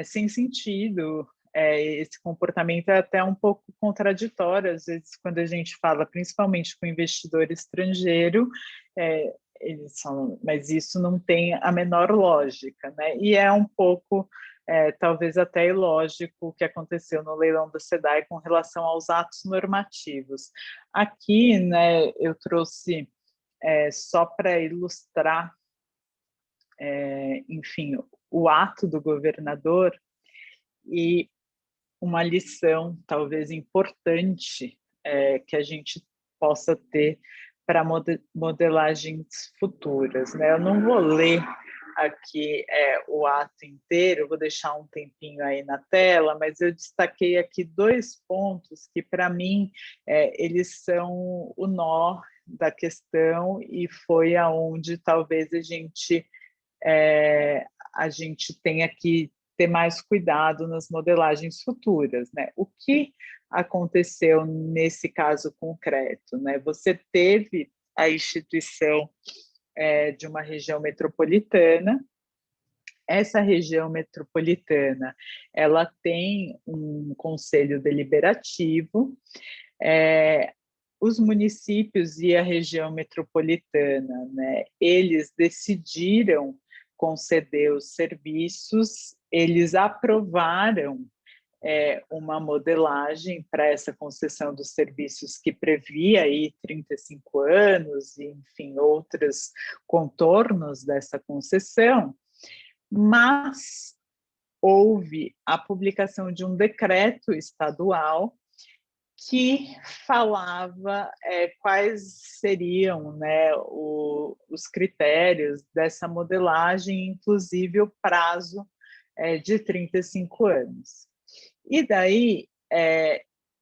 sem sentido. Esse comportamento é até um pouco contraditório, às vezes, quando a gente fala, principalmente com investidor estrangeiro, mas isso não tem a menor lógica, né? E é um pouco talvez até ilógico o que aconteceu no leilão do SEDAI com relação aos atos normativos. Aqui, né, eu trouxe só para ilustrar, enfim, o ato do governador e uma lição talvez importante que a gente possa ter para modelagens futuras, né? Eu não vou ler aqui o ato inteiro, vou deixar um tempinho aí na tela, mas eu destaquei aqui 2 pontos que, para mim, eles são o nó da questão e foi aonde talvez a gente tenha que ter mais cuidado nas modelagens futuras, né? O que aconteceu nesse caso concreto, né? Você teve a instituição de uma região metropolitana. Essa região metropolitana, ela tem um conselho deliberativo, os municípios e a região metropolitana, né, eles decidiram conceder os serviços, eles aprovaram uma modelagem para essa concessão dos serviços que previa aí 35 anos e, enfim, outros contornos dessa concessão, mas houve a publicação de um decreto estadual que falava quais seriam, né, os critérios dessa modelagem, inclusive o prazo de 35 anos. E daí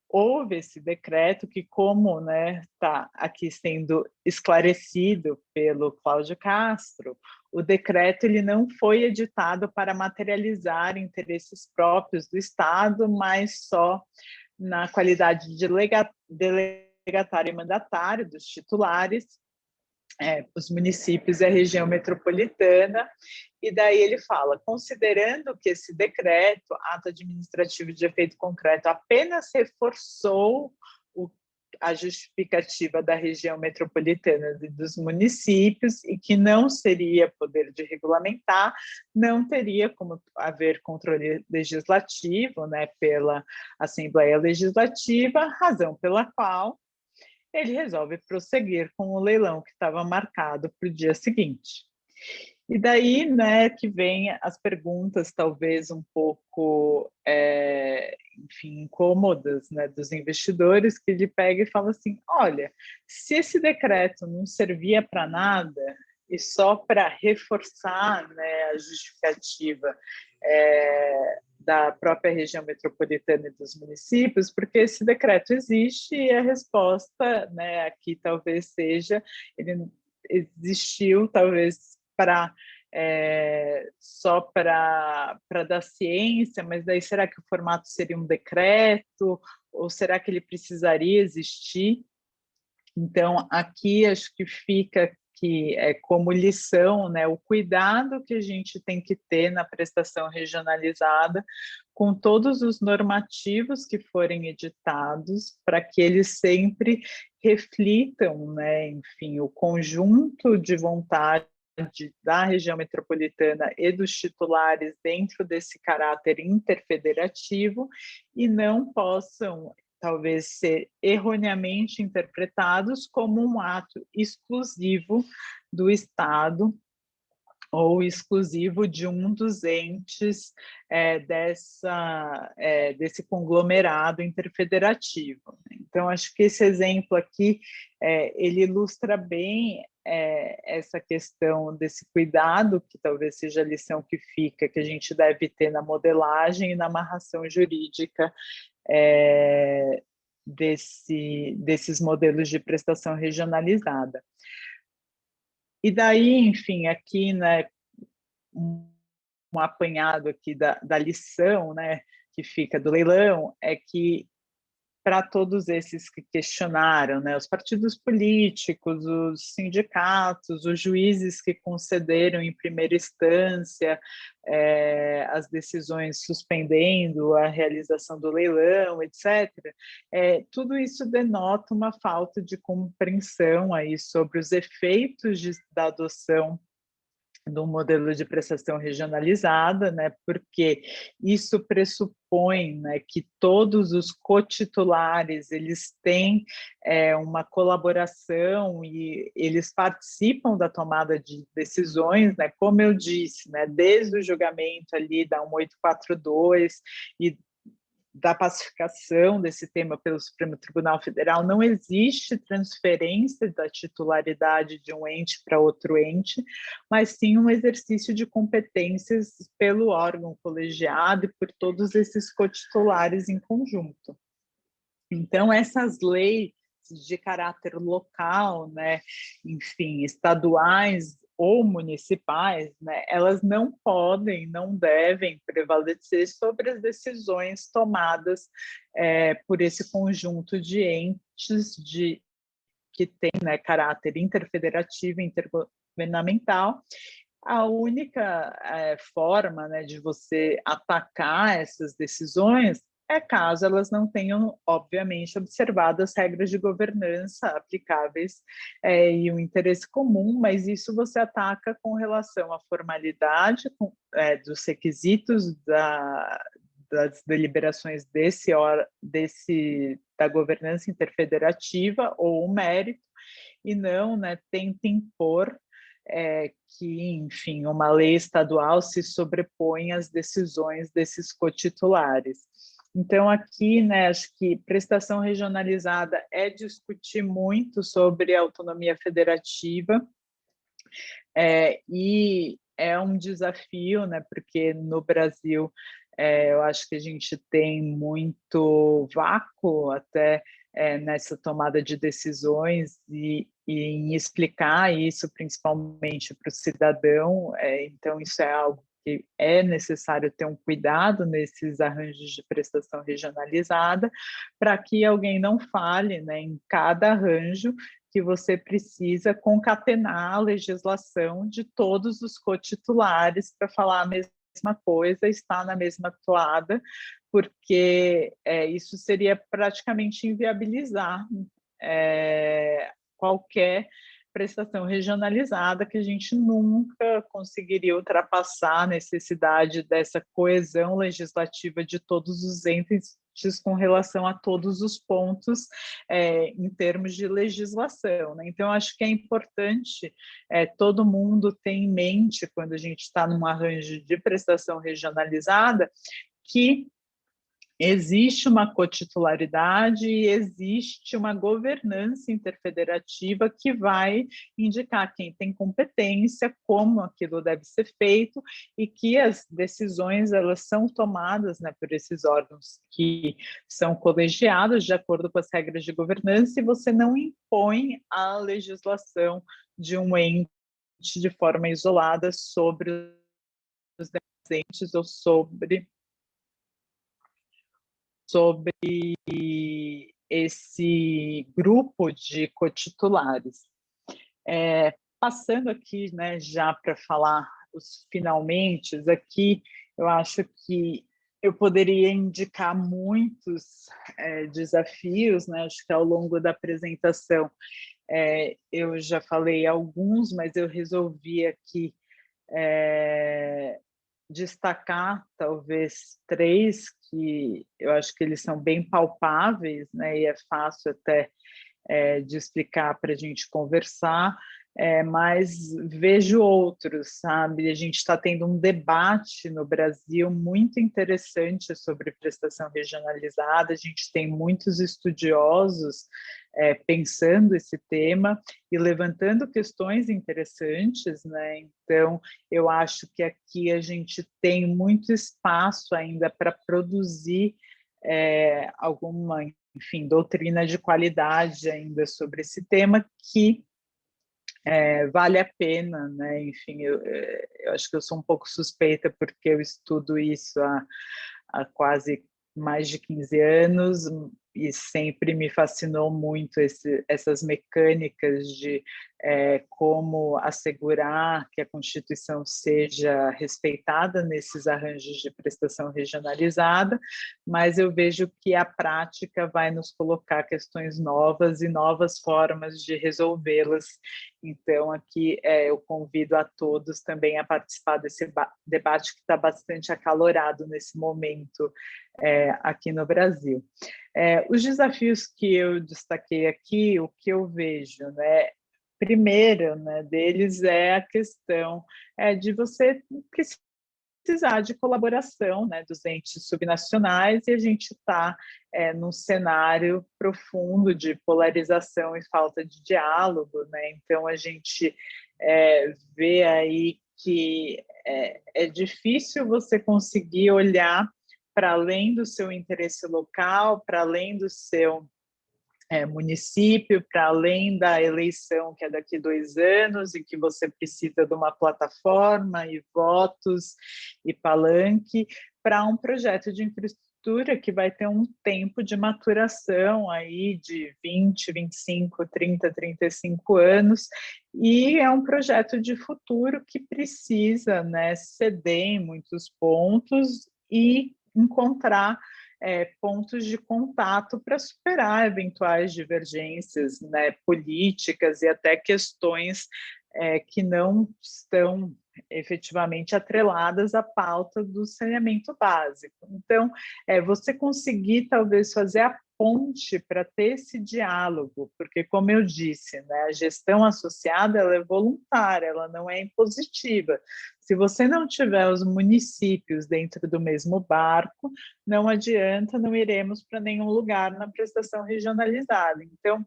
houve esse decreto que, como está aqui sendo esclarecido pelo Cláudio Castro, o decreto ele não foi editado para materializar interesses próprios do Estado, mas só na qualidade de delegatário e mandatário dos titulares, os municípios e a região metropolitana, e daí ele fala, considerando que esse decreto, ato administrativo de efeito concreto, apenas reforçou a justificativa da região metropolitana e dos municípios e que não seria poder de regulamentar, não teria como haver controle legislativo, né, pela Assembleia Legislativa, razão pela qual ele resolve prosseguir com o leilão que estava marcado para o dia seguinte. E daí, né, que vem as perguntas talvez um pouco, enfim, incômodas, né, dos investidores, que ele pega e fala assim, olha, se esse decreto não servia para nada e só para reforçar, né, a justificativa da própria região metropolitana e dos municípios, porque esse decreto existe e a resposta, né, aqui talvez seja, ele existiu talvez para só para dar ciência, mas daí será que o formato seria um decreto ou será que ele precisaria existir? Então, aqui acho que fica aqui como lição, né, o cuidado que a gente tem que ter na prestação regionalizada com todos os normativos que forem editados, para que eles sempre reflitam, né, enfim, o conjunto de vontade da região metropolitana e dos titulares dentro desse caráter interfederativo e não possam, talvez, ser erroneamente interpretados como um ato exclusivo do Estado ou exclusivo de um dos entes desse conglomerado interfederativo. Então, acho que esse exemplo aqui, ele ilustra bem essa questão desse cuidado, que talvez seja a lição que fica, que a gente deve ter na modelagem e na amarração jurídica desses modelos de prestação regionalizada. E daí, enfim, aqui, né, um apanhado aqui da lição, né, que fica do leilão, é que para todos esses que questionaram, né, os partidos políticos, os sindicatos, os juízes que concederam em primeira instância as decisões suspendendo a realização do leilão, etc., tudo isso denota uma falta de compreensão aí sobre os efeitos da adoção do modelo de prestação regionalizada, né, porque isso pressupõe, né, que todos os cotitulares eles têm uma colaboração e eles participam da tomada de decisões, né, como eu disse, né, desde o julgamento ali da 1842 e da pacificação desse tema pelo Supremo Tribunal Federal, não existe transferência da titularidade de um ente para outro ente, mas sim um exercício de competências pelo órgão colegiado e por todos esses cotitulares em conjunto. Então, essas leis de caráter local, né, enfim, estaduais ou municipais, né, elas não podem, não devem prevalecer sobre as decisões tomadas por esse conjunto de entes que tem, né, caráter interfederativo, intergovernamental. A única forma, né, de você atacar essas decisões é caso elas não tenham, obviamente, observado as regras de governança aplicáveis e o interesse comum, mas isso você ataca com relação à formalidade dos requisitos das deliberações da governança interfederativa ou o mérito, e não, né, tenta impor que, enfim, uma lei estadual se sobrepõe às decisões desses cotitulares. Então, aqui, né, acho que prestação regionalizada é discutir muito sobre autonomia federativa, e é um desafio, né, porque no Brasil eu acho que a gente tem muito vácuo até nessa tomada de decisões e em explicar isso principalmente para o cidadão, então isso é algo que é necessário ter um cuidado nesses arranjos de prestação regionalizada, para que alguém não fale, né, em cada arranjo que você precisa concatenar a legislação de todos os cotitulares para falar a mesma coisa, estar na mesma toada, porque isso seria praticamente inviabilizar qualquer prestação regionalizada, que a gente nunca conseguiria ultrapassar a necessidade dessa coesão legislativa de todos os entes com relação a todos os pontos em termos de legislação, né? Então, acho que é importante todo mundo ter em mente, quando a gente está num arranjo de prestação regionalizada, que existe uma cotitularidade e existe uma governança interfederativa que vai indicar quem tem competência, como aquilo deve ser feito e que as decisões elas são tomadas, né, por esses órgãos que são colegiados de acordo com as regras de governança e você não impõe a legislação de um ente de forma isolada sobre os entes ou sobre esse grupo de cotitulares. passando aqui, né, já para falar os finalmente, aqui eu acho que eu poderia indicar muitos desafios, né? Acho que ao longo da apresentação eu já falei alguns, mas eu resolvi aqui destacar talvez três que eu acho que eles são bem palpáveis, né? E é fácil até de explicar para a gente conversar, mas vejo outros, sabe? A gente está tendo um debate no Brasil muito interessante sobre prestação regionalizada, a gente tem muitos estudiosos pensando esse tema e levantando questões interessantes, né? Então, eu acho que aqui a gente tem muito espaço ainda para produzir alguma, enfim, doutrina de qualidade ainda sobre esse tema que vale a pena, né? Enfim, eu acho que eu sou um pouco suspeita porque eu estudo isso há quase mais de 15 anos e sempre me fascinou muito essas mecânicas de como assegurar que a Constituição seja respeitada nesses arranjos de prestação regionalizada, mas eu vejo que a prática vai nos colocar questões novas e novas formas de resolvê-las. Então, aqui eu convido a todos também a participar desse debate que está bastante acalorado nesse momento aqui no Brasil. Os desafios que eu destaquei aqui, o que eu vejo, né? Primeiro, né, deles é a questão de você precisar de colaboração, né, dos entes subnacionais, e a gente está num cenário profundo de polarização e falta de diálogo, né? Então a gente vê aí que é difícil você conseguir olhar para além do seu interesse local, para além do seu município, para além da eleição que é daqui a 2 anos e que você precisa de uma plataforma e votos e palanque, para um projeto de infraestrutura que vai ter um tempo de maturação aí de 20, 25, 30, 35 anos, e é um projeto de futuro que precisa, né, ceder em muitos pontos e encontrar pontos de contato para superar eventuais divergências, né, políticas e até questões que não estão efetivamente atreladas à pauta do saneamento básico. Então, você conseguir talvez fazer a ponte para ter esse diálogo, porque, como eu disse, né, a gestão associada ela é voluntária, ela não é impositiva. Se você não tiver os municípios dentro do mesmo barco, não adianta, não iremos para nenhum lugar na prestação regionalizada. Então,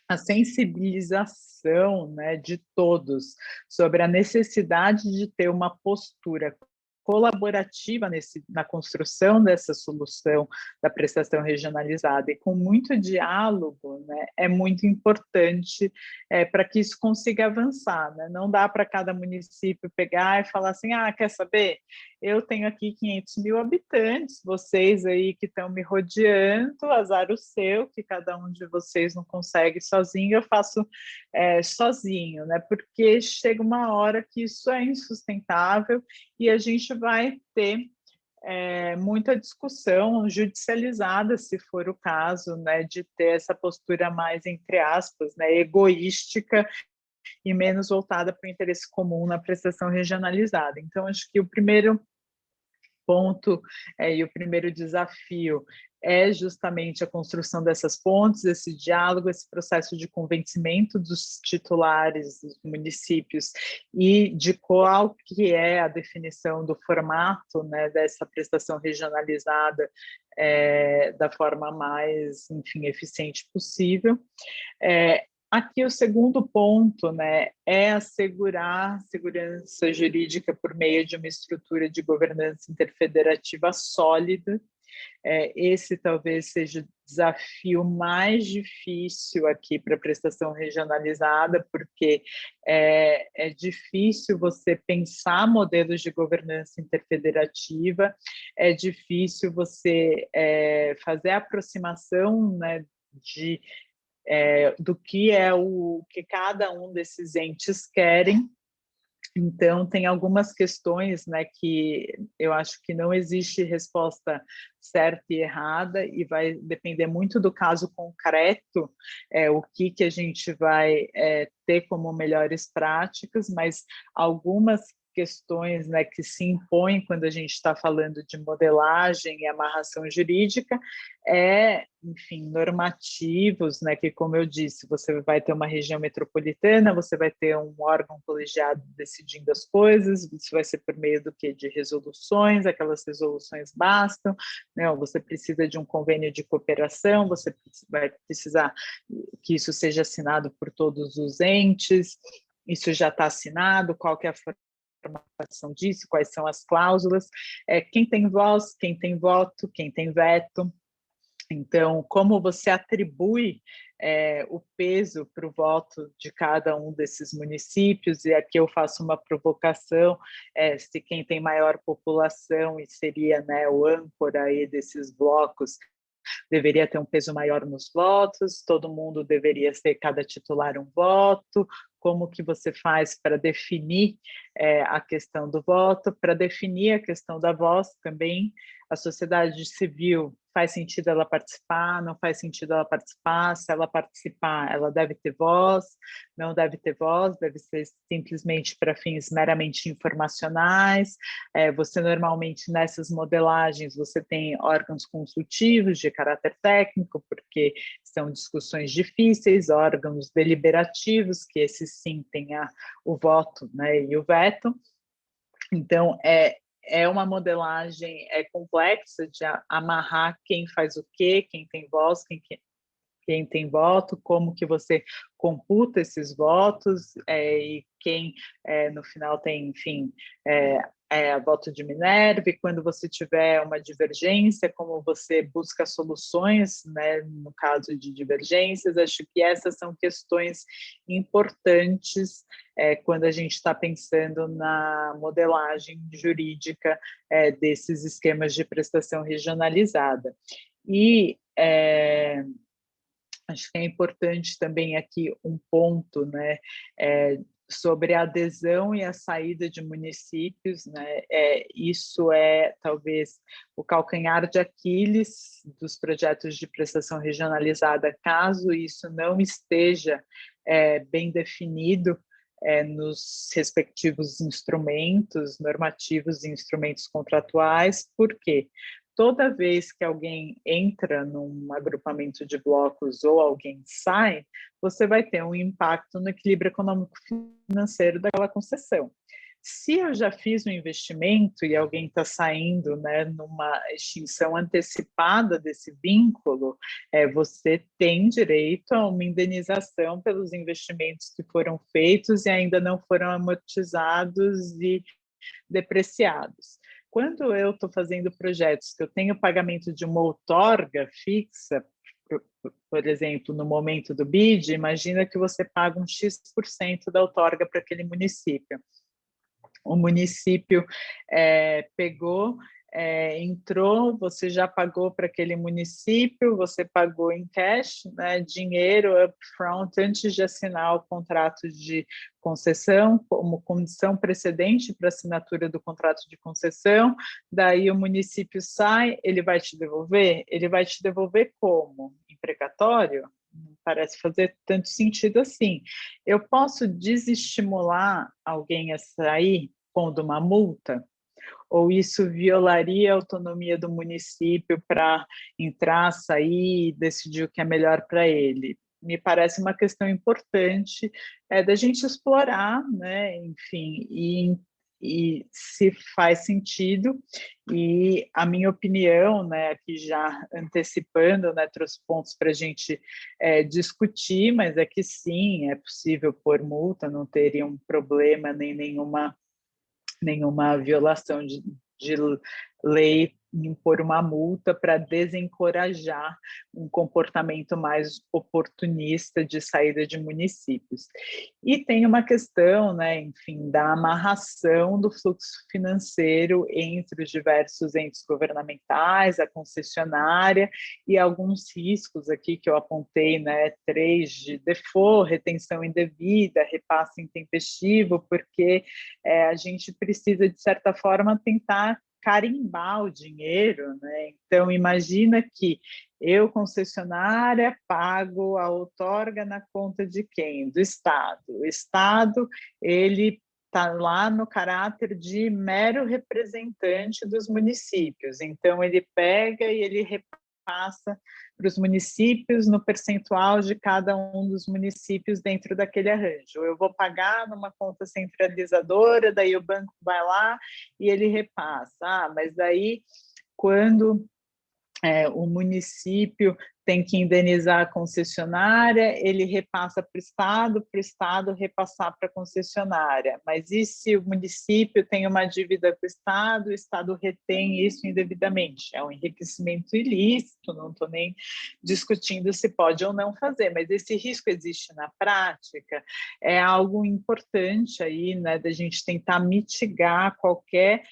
a sensibilização, né, de todos sobre a necessidade de ter uma postura colaborativa na construção dessa solução da prestação regionalizada e com muito diálogo, né, é muito importante para que isso consiga avançar, né? Não dá para cada município pegar e falar assim, quer saber? Eu tenho aqui 500 mil habitantes, vocês aí que estão me rodeando, azar o seu, que cada um de vocês não consegue sozinho, eu faço sozinho, né? Porque chega uma hora que isso é insustentável e a gente vai ter muita discussão judicializada, se for o caso, né, de ter essa postura mais, entre aspas, né, egoística e menos voltada para o interesse comum na prestação regionalizada. Então, acho que o primeiro ponto e o primeiro desafio é justamente a construção dessas pontes, esse diálogo, esse processo de convencimento dos titulares dos municípios e de qual que é a definição do formato, né, dessa prestação regionalizada da forma mais, enfim, eficiente possível. Aqui o segundo ponto, né, é assegurar segurança jurídica por meio de uma estrutura de governança interfederativa sólida. Esse talvez seja o desafio mais difícil aqui para a prestação regionalizada, porque é difícil você pensar modelos de governança interfederativa, é difícil você fazer a aproximação, né, de do que é o que cada um desses entes querem. Então, tem algumas questões, né, que eu acho que não existe resposta certa e errada, e vai depender muito do caso concreto, o que a gente vai ter como melhores práticas, mas algumas questões, né, que se impõem quando a gente está falando de modelagem e amarração jurídica enfim, normativos, né, que, como eu disse, você vai ter uma região metropolitana, você vai ter um órgão colegiado decidindo as coisas, isso vai ser por meio do quê? De resoluções, aquelas resoluções bastam, né, você precisa de um convênio de cooperação, você vai precisar que isso seja assinado por todos os entes, isso já está assinado, qual que é a formatação disso, quais são as cláusulas, quem tem voz, quem tem voto, quem tem veto. Então, como você atribui o peso para o voto de cada um desses municípios, e aqui eu faço uma provocação, se quem tem maior população e seria, né, o âncora aí desses blocos, deveria ter um peso maior nos votos, todo mundo deveria ser, cada titular um voto, como que você faz para definir a questão do voto, para definir a questão da voz também, a sociedade civil, faz sentido ela participar, não faz sentido ela participar, se ela participar, ela deve ter voz, não deve ter voz, deve ser simplesmente para fins meramente informacionais, você normalmente nessas modelagens, você tem órgãos consultivos de caráter técnico, porque são discussões difíceis, órgãos deliberativos, que esses sim têm o voto, né, e o veto. Então, é uma modelagem complexa de amarrar quem faz o quê, quem tem voz, quem tem voto, como que você computa esses votos, e quem no final tem, enfim, voto de Minerva, e quando você tiver uma divergência, como você busca soluções, né, no caso de divergências. Acho que essas são questões importantes quando a gente está pensando na modelagem jurídica desses esquemas de prestação regionalizada. E acho que é importante também aqui um ponto, né, sobre a adesão e a saída de municípios, né, isso é talvez o calcanhar de Aquiles dos projetos de prestação regionalizada, caso isso não esteja bem definido nos respectivos instrumentos normativos e instrumentos contratuais. Por quê? Toda vez que alguém entra num agrupamento de blocos ou alguém sai, você vai ter um impacto no equilíbrio econômico-financeiro daquela concessão. Se eu já fiz um investimento e alguém está saindo, né, numa extinção antecipada desse vínculo, você tem direito a uma indenização pelos investimentos que foram feitos e ainda não foram amortizados e depreciados. Quando eu estou fazendo projetos que eu tenho pagamento de uma outorga fixa, por exemplo, no momento do BID, imagina que você paga um X% da outorga para aquele município. O município pegou, entrou, você já pagou para aquele município, você pagou em cash, né, dinheiro upfront, antes de assinar o contrato de concessão, como condição precedente para a assinatura do contrato de concessão. Daí o município sai, ele vai te devolver? Ele vai te devolver como? Em precatório? Não parece fazer tanto sentido assim. Eu posso desestimular alguém a sair pondo uma multa? Ou isso violaria a autonomia do município para entrar, sair e decidir o que é melhor para ele? Me parece uma questão importante da gente explorar, né? Enfim, e se faz sentido. E a minha opinião, né, aqui já antecipando, né, trouxe pontos para a gente discutir, mas é que sim, é possível pôr multa, não teria um problema nem nenhuma violação de lei impor uma multa para desencorajar um comportamento mais oportunista de saída de municípios. E tem uma questão, né, enfim, da amarração do fluxo financeiro entre os diversos entes governamentais, a concessionária e alguns riscos aqui que eu apontei, né, 3 de default, retenção indevida, repasse intempestivo, porque a gente precisa, de certa forma, tentar carimbar o dinheiro, né? Então, imagina que eu, concessionária, pago a outorga na conta de quem? Do Estado. O Estado, ele está lá no caráter de mero representante dos municípios. Então, ele pega e ele repassa para os municípios no percentual de cada um dos municípios dentro daquele arranjo. Eu vou pagar numa conta centralizadora, daí o banco vai lá e ele repassa. Mas daí, quando o município tem que indenizar a concessionária, ele repassa para o Estado repassar para a concessionária. Mas e se o município tem uma dívida com o Estado retém isso indevidamente? É um enriquecimento ilícito, não estou nem discutindo se pode ou não fazer, mas esse risco existe na prática, é algo importante aí, né, da gente tentar mitigar qualquer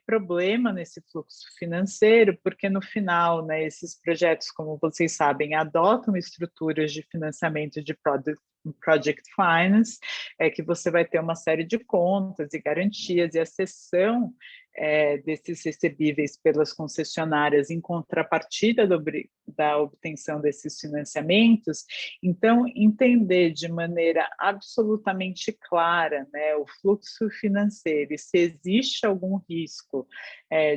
problema nesse fluxo financeiro, porque no final, né, esses projetos, como vocês sabem, adotam estruturas de financiamento de project finance, que você vai ter uma série de contas e garantias, e a cessão desses recebíveis pelas concessionárias em contrapartida da obtenção desses financiamentos. Então, entender de maneira absolutamente clara, né, o fluxo financeiro e se existe algum risco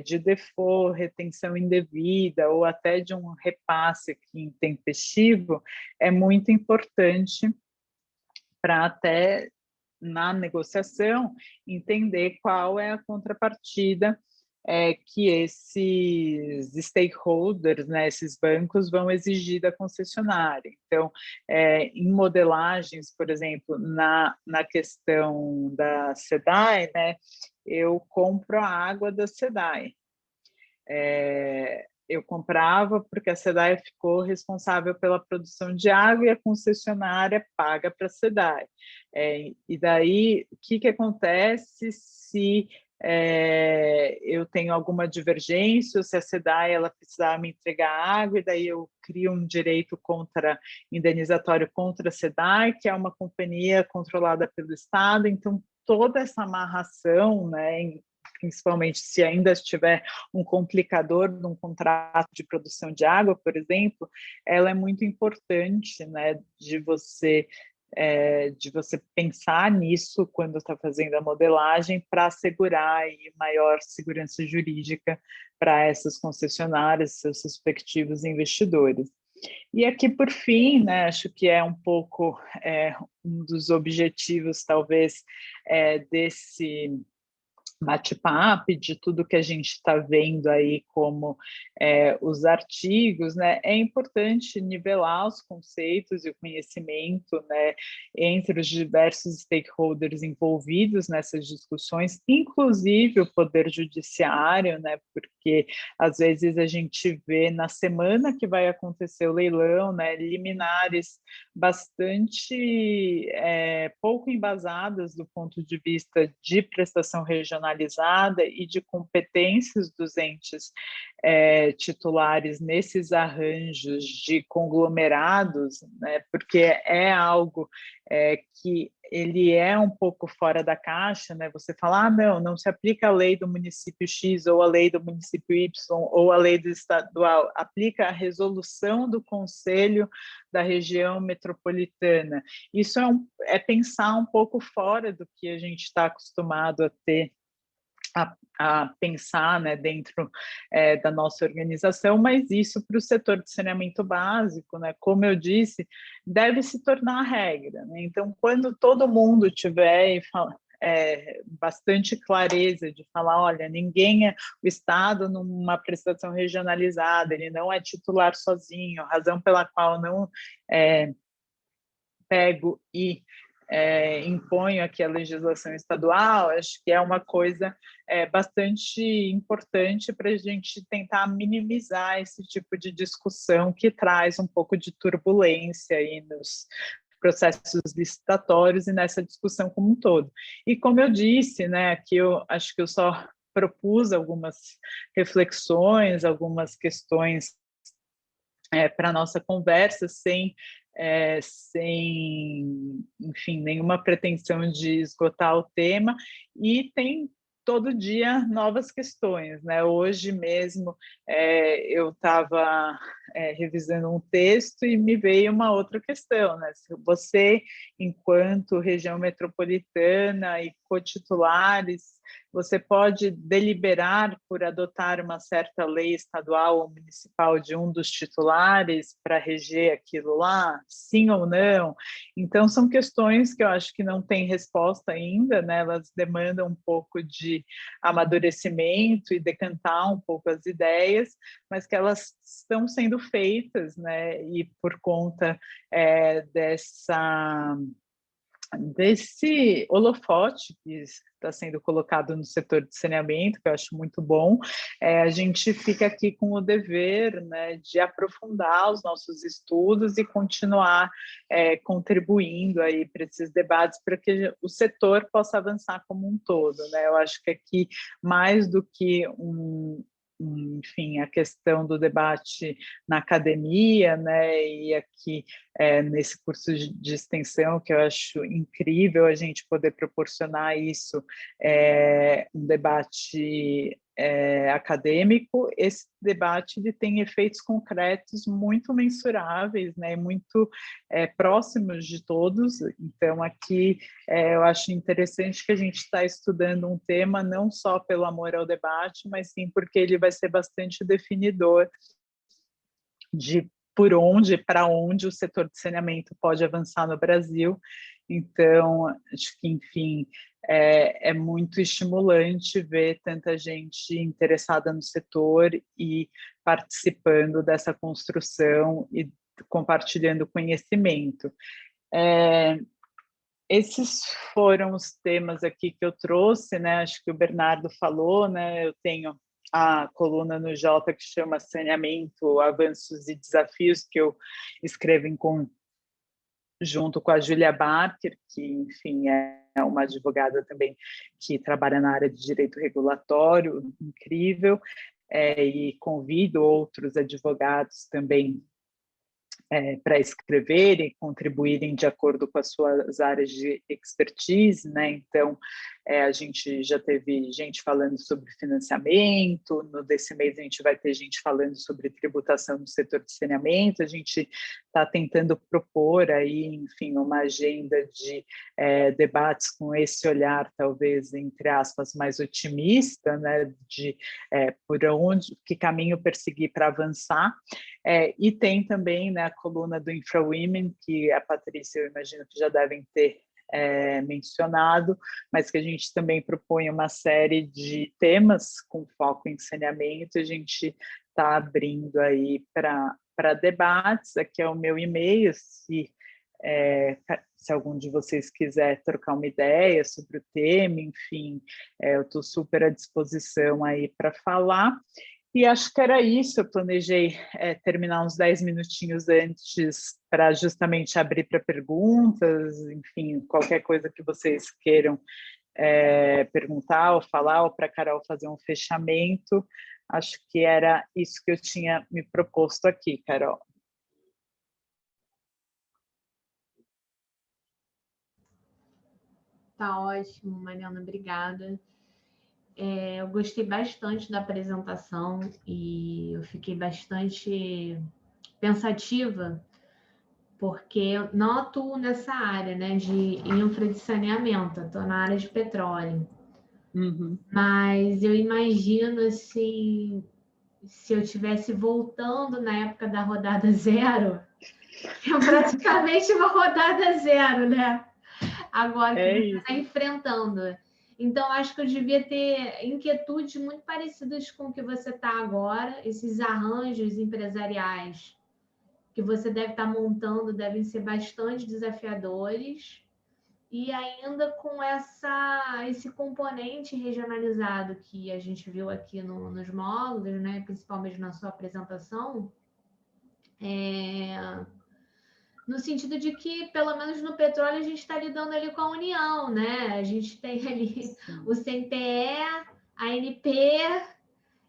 de default, retenção indevida ou até de um repasse aqui intempestivo é muito importante para até na negociação entender qual é a contrapartida que esses stakeholders, né, esses bancos vão exigir da concessionária. Então, em modelagens, por exemplo, na questão da SEDAI, né, eu compro a água da SEDAI. Eu comprava porque a SEDAI ficou responsável pela produção de água e a concessionária paga para a SEDAI. E daí, o que acontece se eu tenho alguma divergência, ou se a SEDAI ela precisar me entregar água, e daí eu crio um direito indenizatório contra a SEDAI, que é uma companhia controlada pelo Estado. Então, toda essa amarração, né, principalmente se ainda estiver um complicador de um contrato de produção de água, por exemplo, ela é muito importante, né, de você pensar nisso quando está fazendo a modelagem para assegurar aí maior segurança jurídica para essas concessionárias, seus respectivos investidores. E aqui, por fim, né, acho que é um pouco um dos objetivos, talvez, desse bate-papo, de tudo que a gente está vendo aí como os artigos, né, é importante nivelar os conceitos e o conhecimento, né, entre os diversos stakeholders envolvidos nessas discussões, inclusive o Poder Judiciário, né, porque às vezes a gente vê na semana que vai acontecer o leilão, né, liminares bastante pouco embasadas do ponto de vista de prestação regionalizada e de competências dos entes titulares nesses arranjos de conglomerados, né, porque é algo que ele é um pouco fora da caixa, né? Você fala, não se aplica a lei do município X ou a lei do município Y ou a lei do estadual, aplica a resolução do Conselho da região metropolitana. Isso é pensar um pouco fora do que a gente está acostumado a ter, a pensar, né, dentro da nossa organização, mas isso para o setor de saneamento básico, né, como eu disse, deve se tornar regra, né? Então, quando todo mundo tiver bastante clareza de falar, olha, ninguém o Estado numa prestação regionalizada, ele não é titular sozinho, razão pela qual não pego e imponho aqui a legislação estadual, acho que é uma coisa bastante importante para a gente tentar minimizar esse tipo de discussão que traz um pouco de turbulência aí nos processos licitatórios e nessa discussão como um todo. E como eu disse, né, aqui eu acho que eu só propus algumas reflexões, algumas questões para a nossa conversa, sem, enfim, nenhuma pretensão de esgotar o tema, e tem todo dia novas questões, né? Hoje mesmo eu estava revisando um texto e me veio uma outra questão, né? Se você, enquanto região metropolitana e cotitulares, você pode deliberar por adotar uma certa lei estadual ou municipal de um dos titulares para reger aquilo lá, sim ou não? Então, são questões que eu acho que não têm resposta ainda, né? Elas demandam um pouco de amadurecimento e decantar um pouco as ideias, mas que elas estão sendo feitas, né? E por conta desse holofote que está sendo colocado no setor de saneamento, que eu acho muito bom, a gente fica aqui com o dever, né, de aprofundar os nossos estudos e continuar contribuindo aí para esses debates, para que o setor possa avançar como um todo, né? Eu acho que aqui, mais do que enfim, a questão do debate na academia, né, e aqui nesse curso de extensão, que eu acho incrível a gente poder proporcionar isso, um debate acadêmico, esse debate ele tem efeitos concretos muito mensuráveis, né, muito próximos de todos. Então, aqui eu acho interessante que a gente está estudando um tema não só pelo amor ao debate, mas sim porque ele vai ser bastante definidor de por onde, para onde o setor de saneamento pode avançar no Brasil. Então, acho que, enfim, é muito estimulante ver tanta gente interessada no setor e participando dessa construção e compartilhando conhecimento. Esses foram os temas aqui que eu trouxe, né? Acho que o Bernardo falou, né? Eu tenho a coluna no Jota que chama Saneamento, Avanços e Desafios, que eu escrevo em junto com a Júlia Barker, que, enfim, é uma advogada também que trabalha na área de direito regulatório, incrível, e convido outros advogados também para escreverem, contribuírem de acordo com as suas áreas de expertise, né? Então, a gente já teve gente falando sobre financiamento, desse mês a gente vai ter gente falando sobre tributação no setor de saneamento, a gente está tentando propor aí, enfim, uma agenda de debates com esse olhar, talvez, entre aspas, mais otimista, né? De por onde, que caminho perseguir para avançar. E tem também, né, a coluna do InfraWomen, que a Patrícia, eu imagino que já devem ter mencionado, mas que a gente também propõe uma série de temas com foco em saneamento. A gente está abrindo aí para debates. Aqui é o meu e-mail, se algum de vocês quiser trocar uma ideia sobre o tema, enfim, eu estou super à disposição aí para falar. E acho que era isso, eu planejei terminar uns 10 minutinhos antes para justamente abrir para perguntas, enfim, qualquer coisa que vocês queiram perguntar ou falar, ou para a Carol fazer um fechamento. Acho que era isso que eu tinha me proposto aqui, Carol. Tá ótimo, Mariana, obrigada. Eu gostei bastante da apresentação e eu fiquei bastante pensativa, porque eu não atuo nessa área, né, de infra de saneamento, estou na área de petróleo. Uhum. Mas eu imagino, assim, se eu estivesse voltando na época da rodada zero, é praticamente uma rodada zero, né? Agora que você está enfrentando. Então, acho que eu devia ter inquietudes muito parecidas com o que você está agora. Esses arranjos empresariais que você deve estar montando devem ser bastante desafiadores. e ainda com esse componente regionalizado que a gente viu aqui nos módulos, né, principalmente na sua apresentação, no sentido de que, pelo menos no petróleo, a gente está lidando ali com a União, né? A gente tem ali o CNTE, a ANP,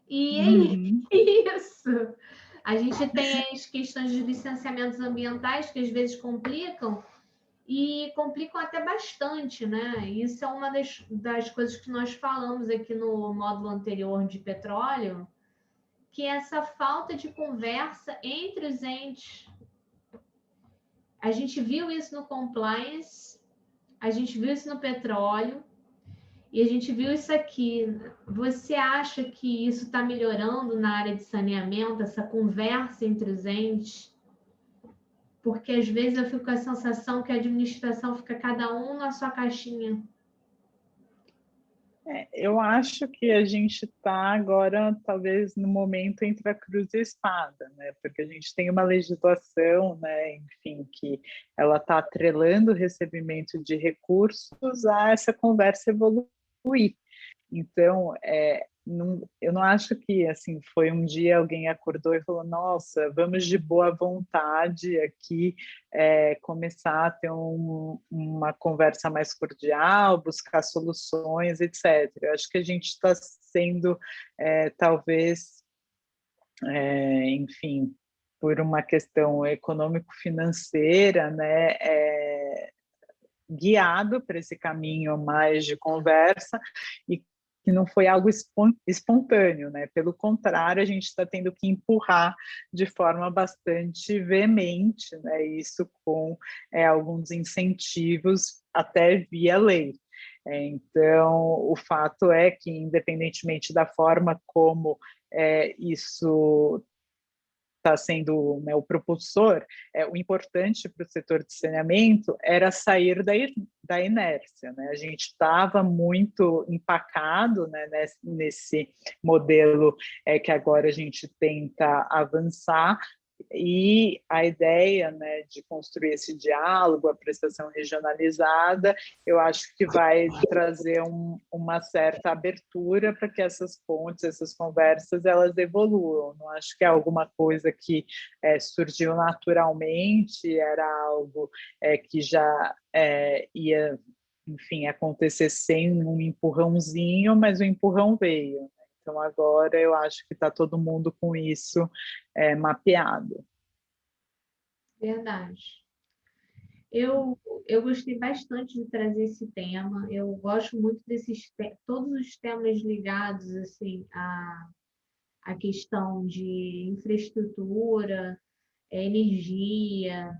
e Uhum. é isso. A gente tem as questões de licenciamentos ambientais que às vezes complicam, e complicam até bastante, né? Isso é uma das coisas que nós falamos aqui no módulo anterior de petróleo, que é essa falta de conversa entre os entes. A gente viu isso no compliance, a gente viu isso no petróleo, e a gente viu isso aqui. Você acha que isso está melhorando na área de saneamento, essa conversa entre os entes? Porque às vezes eu fico com a sensação que a administração fica cada um na sua caixinha. Eu acho que a gente está agora, talvez, no momento entre a cruz e a espada, né? Porque a gente tem uma legislação, né, enfim, que ela está atrelando o recebimento de recursos a essa conversa evoluir. Então, eu não acho que assim foi um dia alguém acordou e falou: nossa, vamos de boa vontade aqui começar a ter uma conversa mais cordial, buscar soluções, etc. Eu acho que a gente está sendo, talvez, enfim, por uma questão econômico-financeira, né, guiado para esse caminho mais de conversa e que não foi algo espontâneo, né? Pelo contrário, a gente está tendo que empurrar de forma bastante veemente, né? Isso com alguns incentivos até via lei. Então, o fato é que, independentemente da forma como isso está sendo, né, o propulsor, o importante para o setor de saneamento era sair da inércia. Né? A gente estava muito empacado, né, nesse modelo que agora a gente tenta avançar, e a ideia, né, de construir esse diálogo, a prestação regionalizada, eu acho que vai trazer uma certa abertura para que essas pontes, essas conversas, elas evoluam. Não acho que é alguma coisa que surgiu naturalmente, era algo que já ia, enfim, acontecer sem um empurrãozinho, mas o empurrão veio. Então, agora eu acho que está todo mundo com isso mapeado. Verdade. Eu gostei bastante de trazer esse tema. Eu gosto muito todos os temas ligados assim à questão de infraestrutura, energia,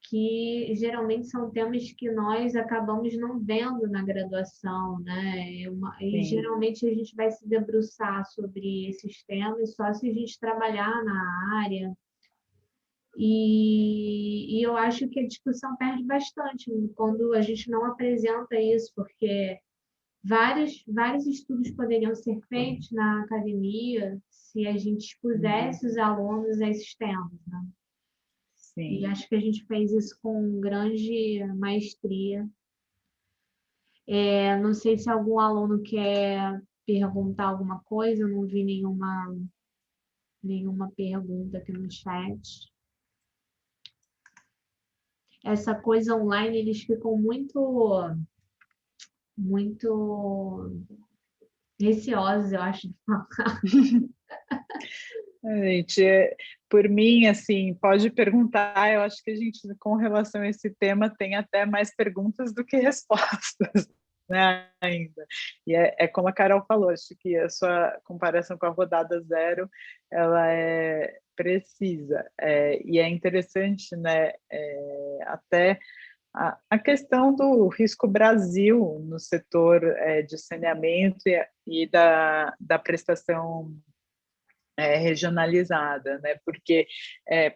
que geralmente são temas que nós acabamos não vendo na graduação, né? E Sim. geralmente a gente vai se debruçar sobre esses temas só se a gente trabalhar na área. E eu acho que a discussão perde bastante quando a gente não apresenta isso, porque vários estudos poderiam ser feitos na academia se a gente expusesse os alunos a esses temas, né? E Sim. acho que a gente fez isso com grande maestria. Não sei se algum aluno quer perguntar alguma coisa, eu não vi nenhuma pergunta aqui no chat. Essa coisa online, eles ficam muito receosos, eu acho, de falar. Gente, por mim, assim, pode perguntar. Eu acho que a gente, com relação a esse tema, tem até mais perguntas do que respostas, né, ainda. E é como a Carol falou, acho que a sua comparação com a rodada zero, ela é precisa. E é interessante, né, até a questão do risco Brasil no setor de saneamento e da prestação regionalizada, né? Porque,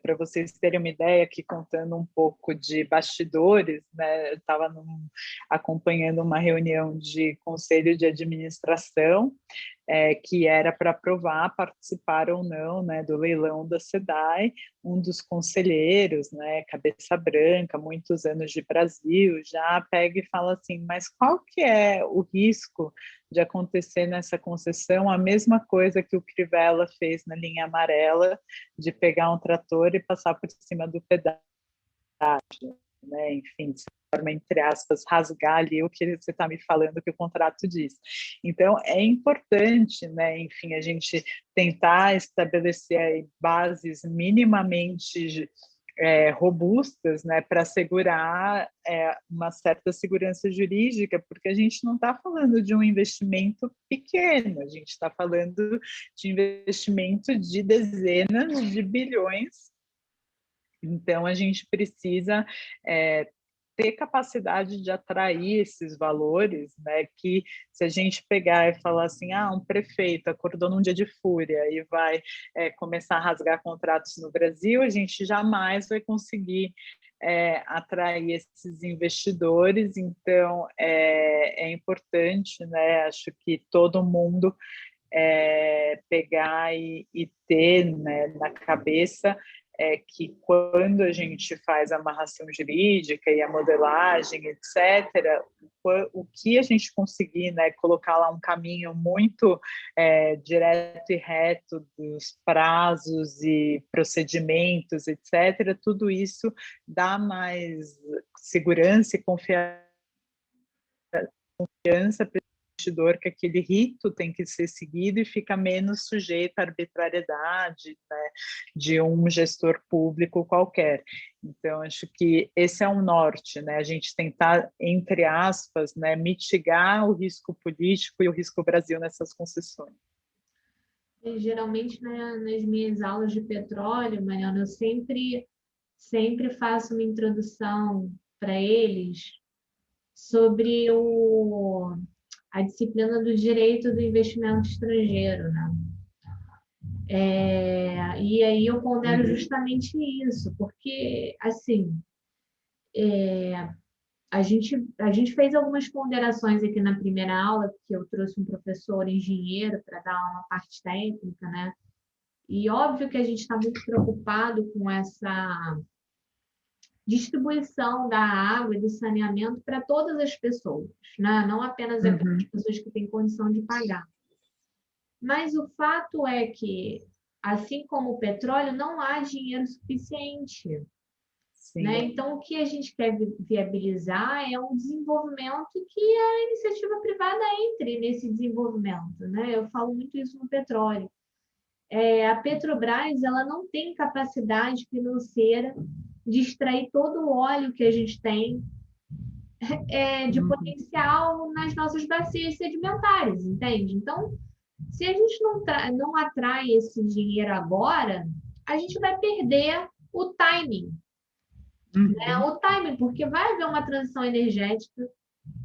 para vocês terem uma ideia, aqui contando um pouco de bastidores, né? Eu estava acompanhando uma reunião de conselho de administração que era para aprovar participar ou não, né, do leilão da SEDAI. Um dos conselheiros, né, cabeça branca, muitos anos de Brasil, já pega e fala assim, mas qual que é o risco de acontecer nessa concessão a mesma coisa que o Crivella fez na linha amarela, de pegar um trator e passar por cima do pedágio, né? Enfim, de forma, entre aspas, rasgar ali o que você está me falando que o contrato diz. Então, é importante, né, enfim, a gente tentar estabelecer aí bases minimamente robustas, né, para assegurar uma certa segurança jurídica, porque a gente não está falando de um investimento pequeno, a gente está falando de investimento de dezenas de bilhões. Então, a gente precisa ter capacidade de atrair esses valores, né? Que se a gente pegar e falar assim, um prefeito acordou num dia de fúria e vai começar a rasgar contratos no Brasil, a gente jamais vai conseguir atrair esses investidores. Então, é importante, né? Acho que todo mundo pegar e ter, né, na cabeça que quando a gente faz a amarração jurídica e a modelagem, etc., o que a gente conseguir, né, colocar lá um caminho muito direto e reto dos prazos e procedimentos, etc., tudo isso dá mais segurança e confiança para o investidor que aquele rito tem que ser seguido e fica menos sujeito à arbitrariedade, né, de um gestor público qualquer. Então, acho que esse é um norte, né, a gente tentar, entre aspas, né, mitigar o risco político e o risco Brasil nessas concessões. E, geralmente, né, nas minhas aulas de petróleo, Mariana, eu sempre faço uma introdução para eles sobre a disciplina do direito do investimento estrangeiro, né? E aí eu pondero justamente isso, porque, assim, a gente fez algumas ponderações aqui na primeira aula, que eu trouxe um professor engenheiro para dar uma parte técnica, né? E óbvio que a gente está muito preocupado com essa distribuição da água e do saneamento para todas as pessoas, né? Não apenas aquelas pessoas que têm condição de pagar. Mas o fato é que, assim como o petróleo, não há dinheiro suficiente. Né? Então, o que a gente quer viabilizar é um desenvolvimento que a iniciativa privada entre nesse desenvolvimento. Né? Eu falo muito isso no petróleo. A Petrobras ela não tem capacidade financeira de extrair todo o óleo que a gente tem de potencial nas nossas bacias sedimentares, entende? Então, se a gente não atrai esse dinheiro agora, a gente vai perder o timing. Né? O timing, porque vai haver uma transição energética,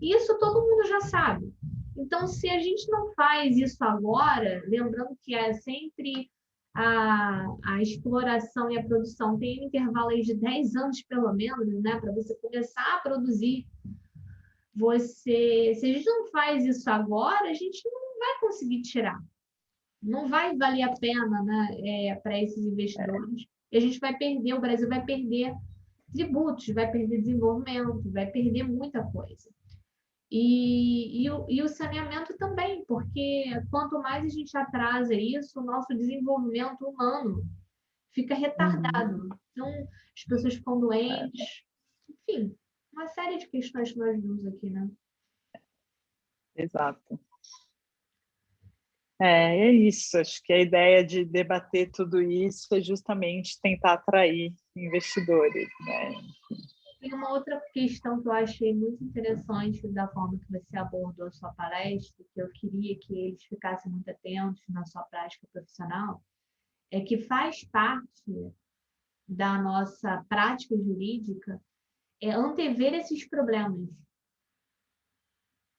e isso todo mundo já sabe. Então, se a gente não faz isso agora, lembrando que é sempre a exploração e a produção tem um intervalo aí de 10 anos, pelo menos, né, para você começar a produzir. Se a gente não faz isso agora, a gente não vai conseguir tirar. Não vai valer a pena, né, para esses investidores. E a gente vai perder, o Brasil vai perder tributos, vai perder desenvolvimento, vai perder muita coisa. E o saneamento também, porque quanto mais a gente atrasa isso, o nosso desenvolvimento humano fica retardado. Então, as pessoas ficam doentes, enfim, uma série de questões que nós vimos aqui, né? Exato. É isso. Acho que a ideia de debater tudo isso é justamente tentar atrair investidores, né? E uma outra questão que eu achei muito interessante da forma que você abordou a sua palestra, que eu queria que eles ficassem muito atentos na sua prática profissional, é que faz parte da nossa prática jurídica antever esses problemas.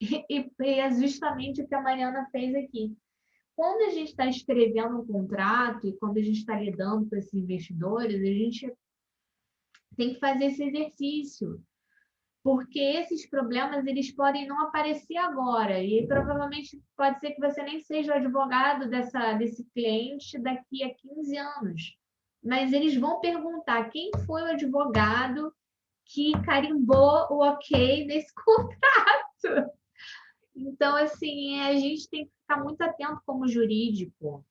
E é justamente o que a Mariana fez aqui. Quando a gente está escrevendo um contrato e quando a gente está lidando com esses investidores, a gente tem que fazer esse exercício porque esses problemas eles podem não aparecer agora, e provavelmente pode ser que você nem seja o advogado desse cliente daqui a 15 anos. Mas eles vão perguntar quem foi o advogado que carimbou o ok nesse contrato. Então, assim, a gente tem que ficar muito atento como jurídico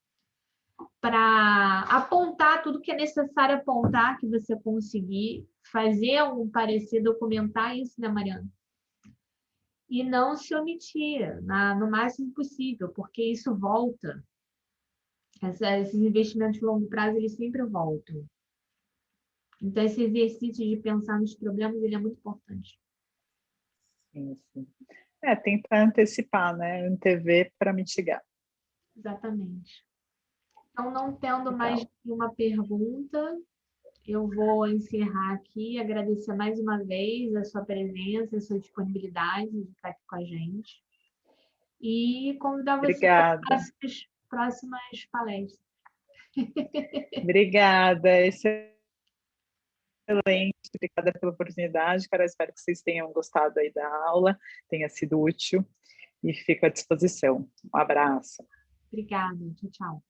para apontar tudo que é necessário apontar, que você conseguir fazer um parecer, documentar isso, né, Mariana? E não se omitir no máximo possível, porque isso volta. Esses investimentos de longo prazo, eles sempre voltam. Então, esse exercício de pensar nos problemas, ele é muito importante. Sim, sim. Tentar antecipar, né? Antever para mitigar. Exatamente. Então, não tendo mais Legal. nenhuma pergunta, eu vou encerrar aqui, agradecer mais uma vez a sua presença, a sua disponibilidade de estar aqui com a gente. E convidar você para Obrigada. as próximas palestras. Obrigada. Excelente. Obrigada pela oportunidade, cara. Espero que vocês tenham gostado aí da aula, tenha sido útil e fico à disposição. Um abraço. Obrigada. Tchau, tchau.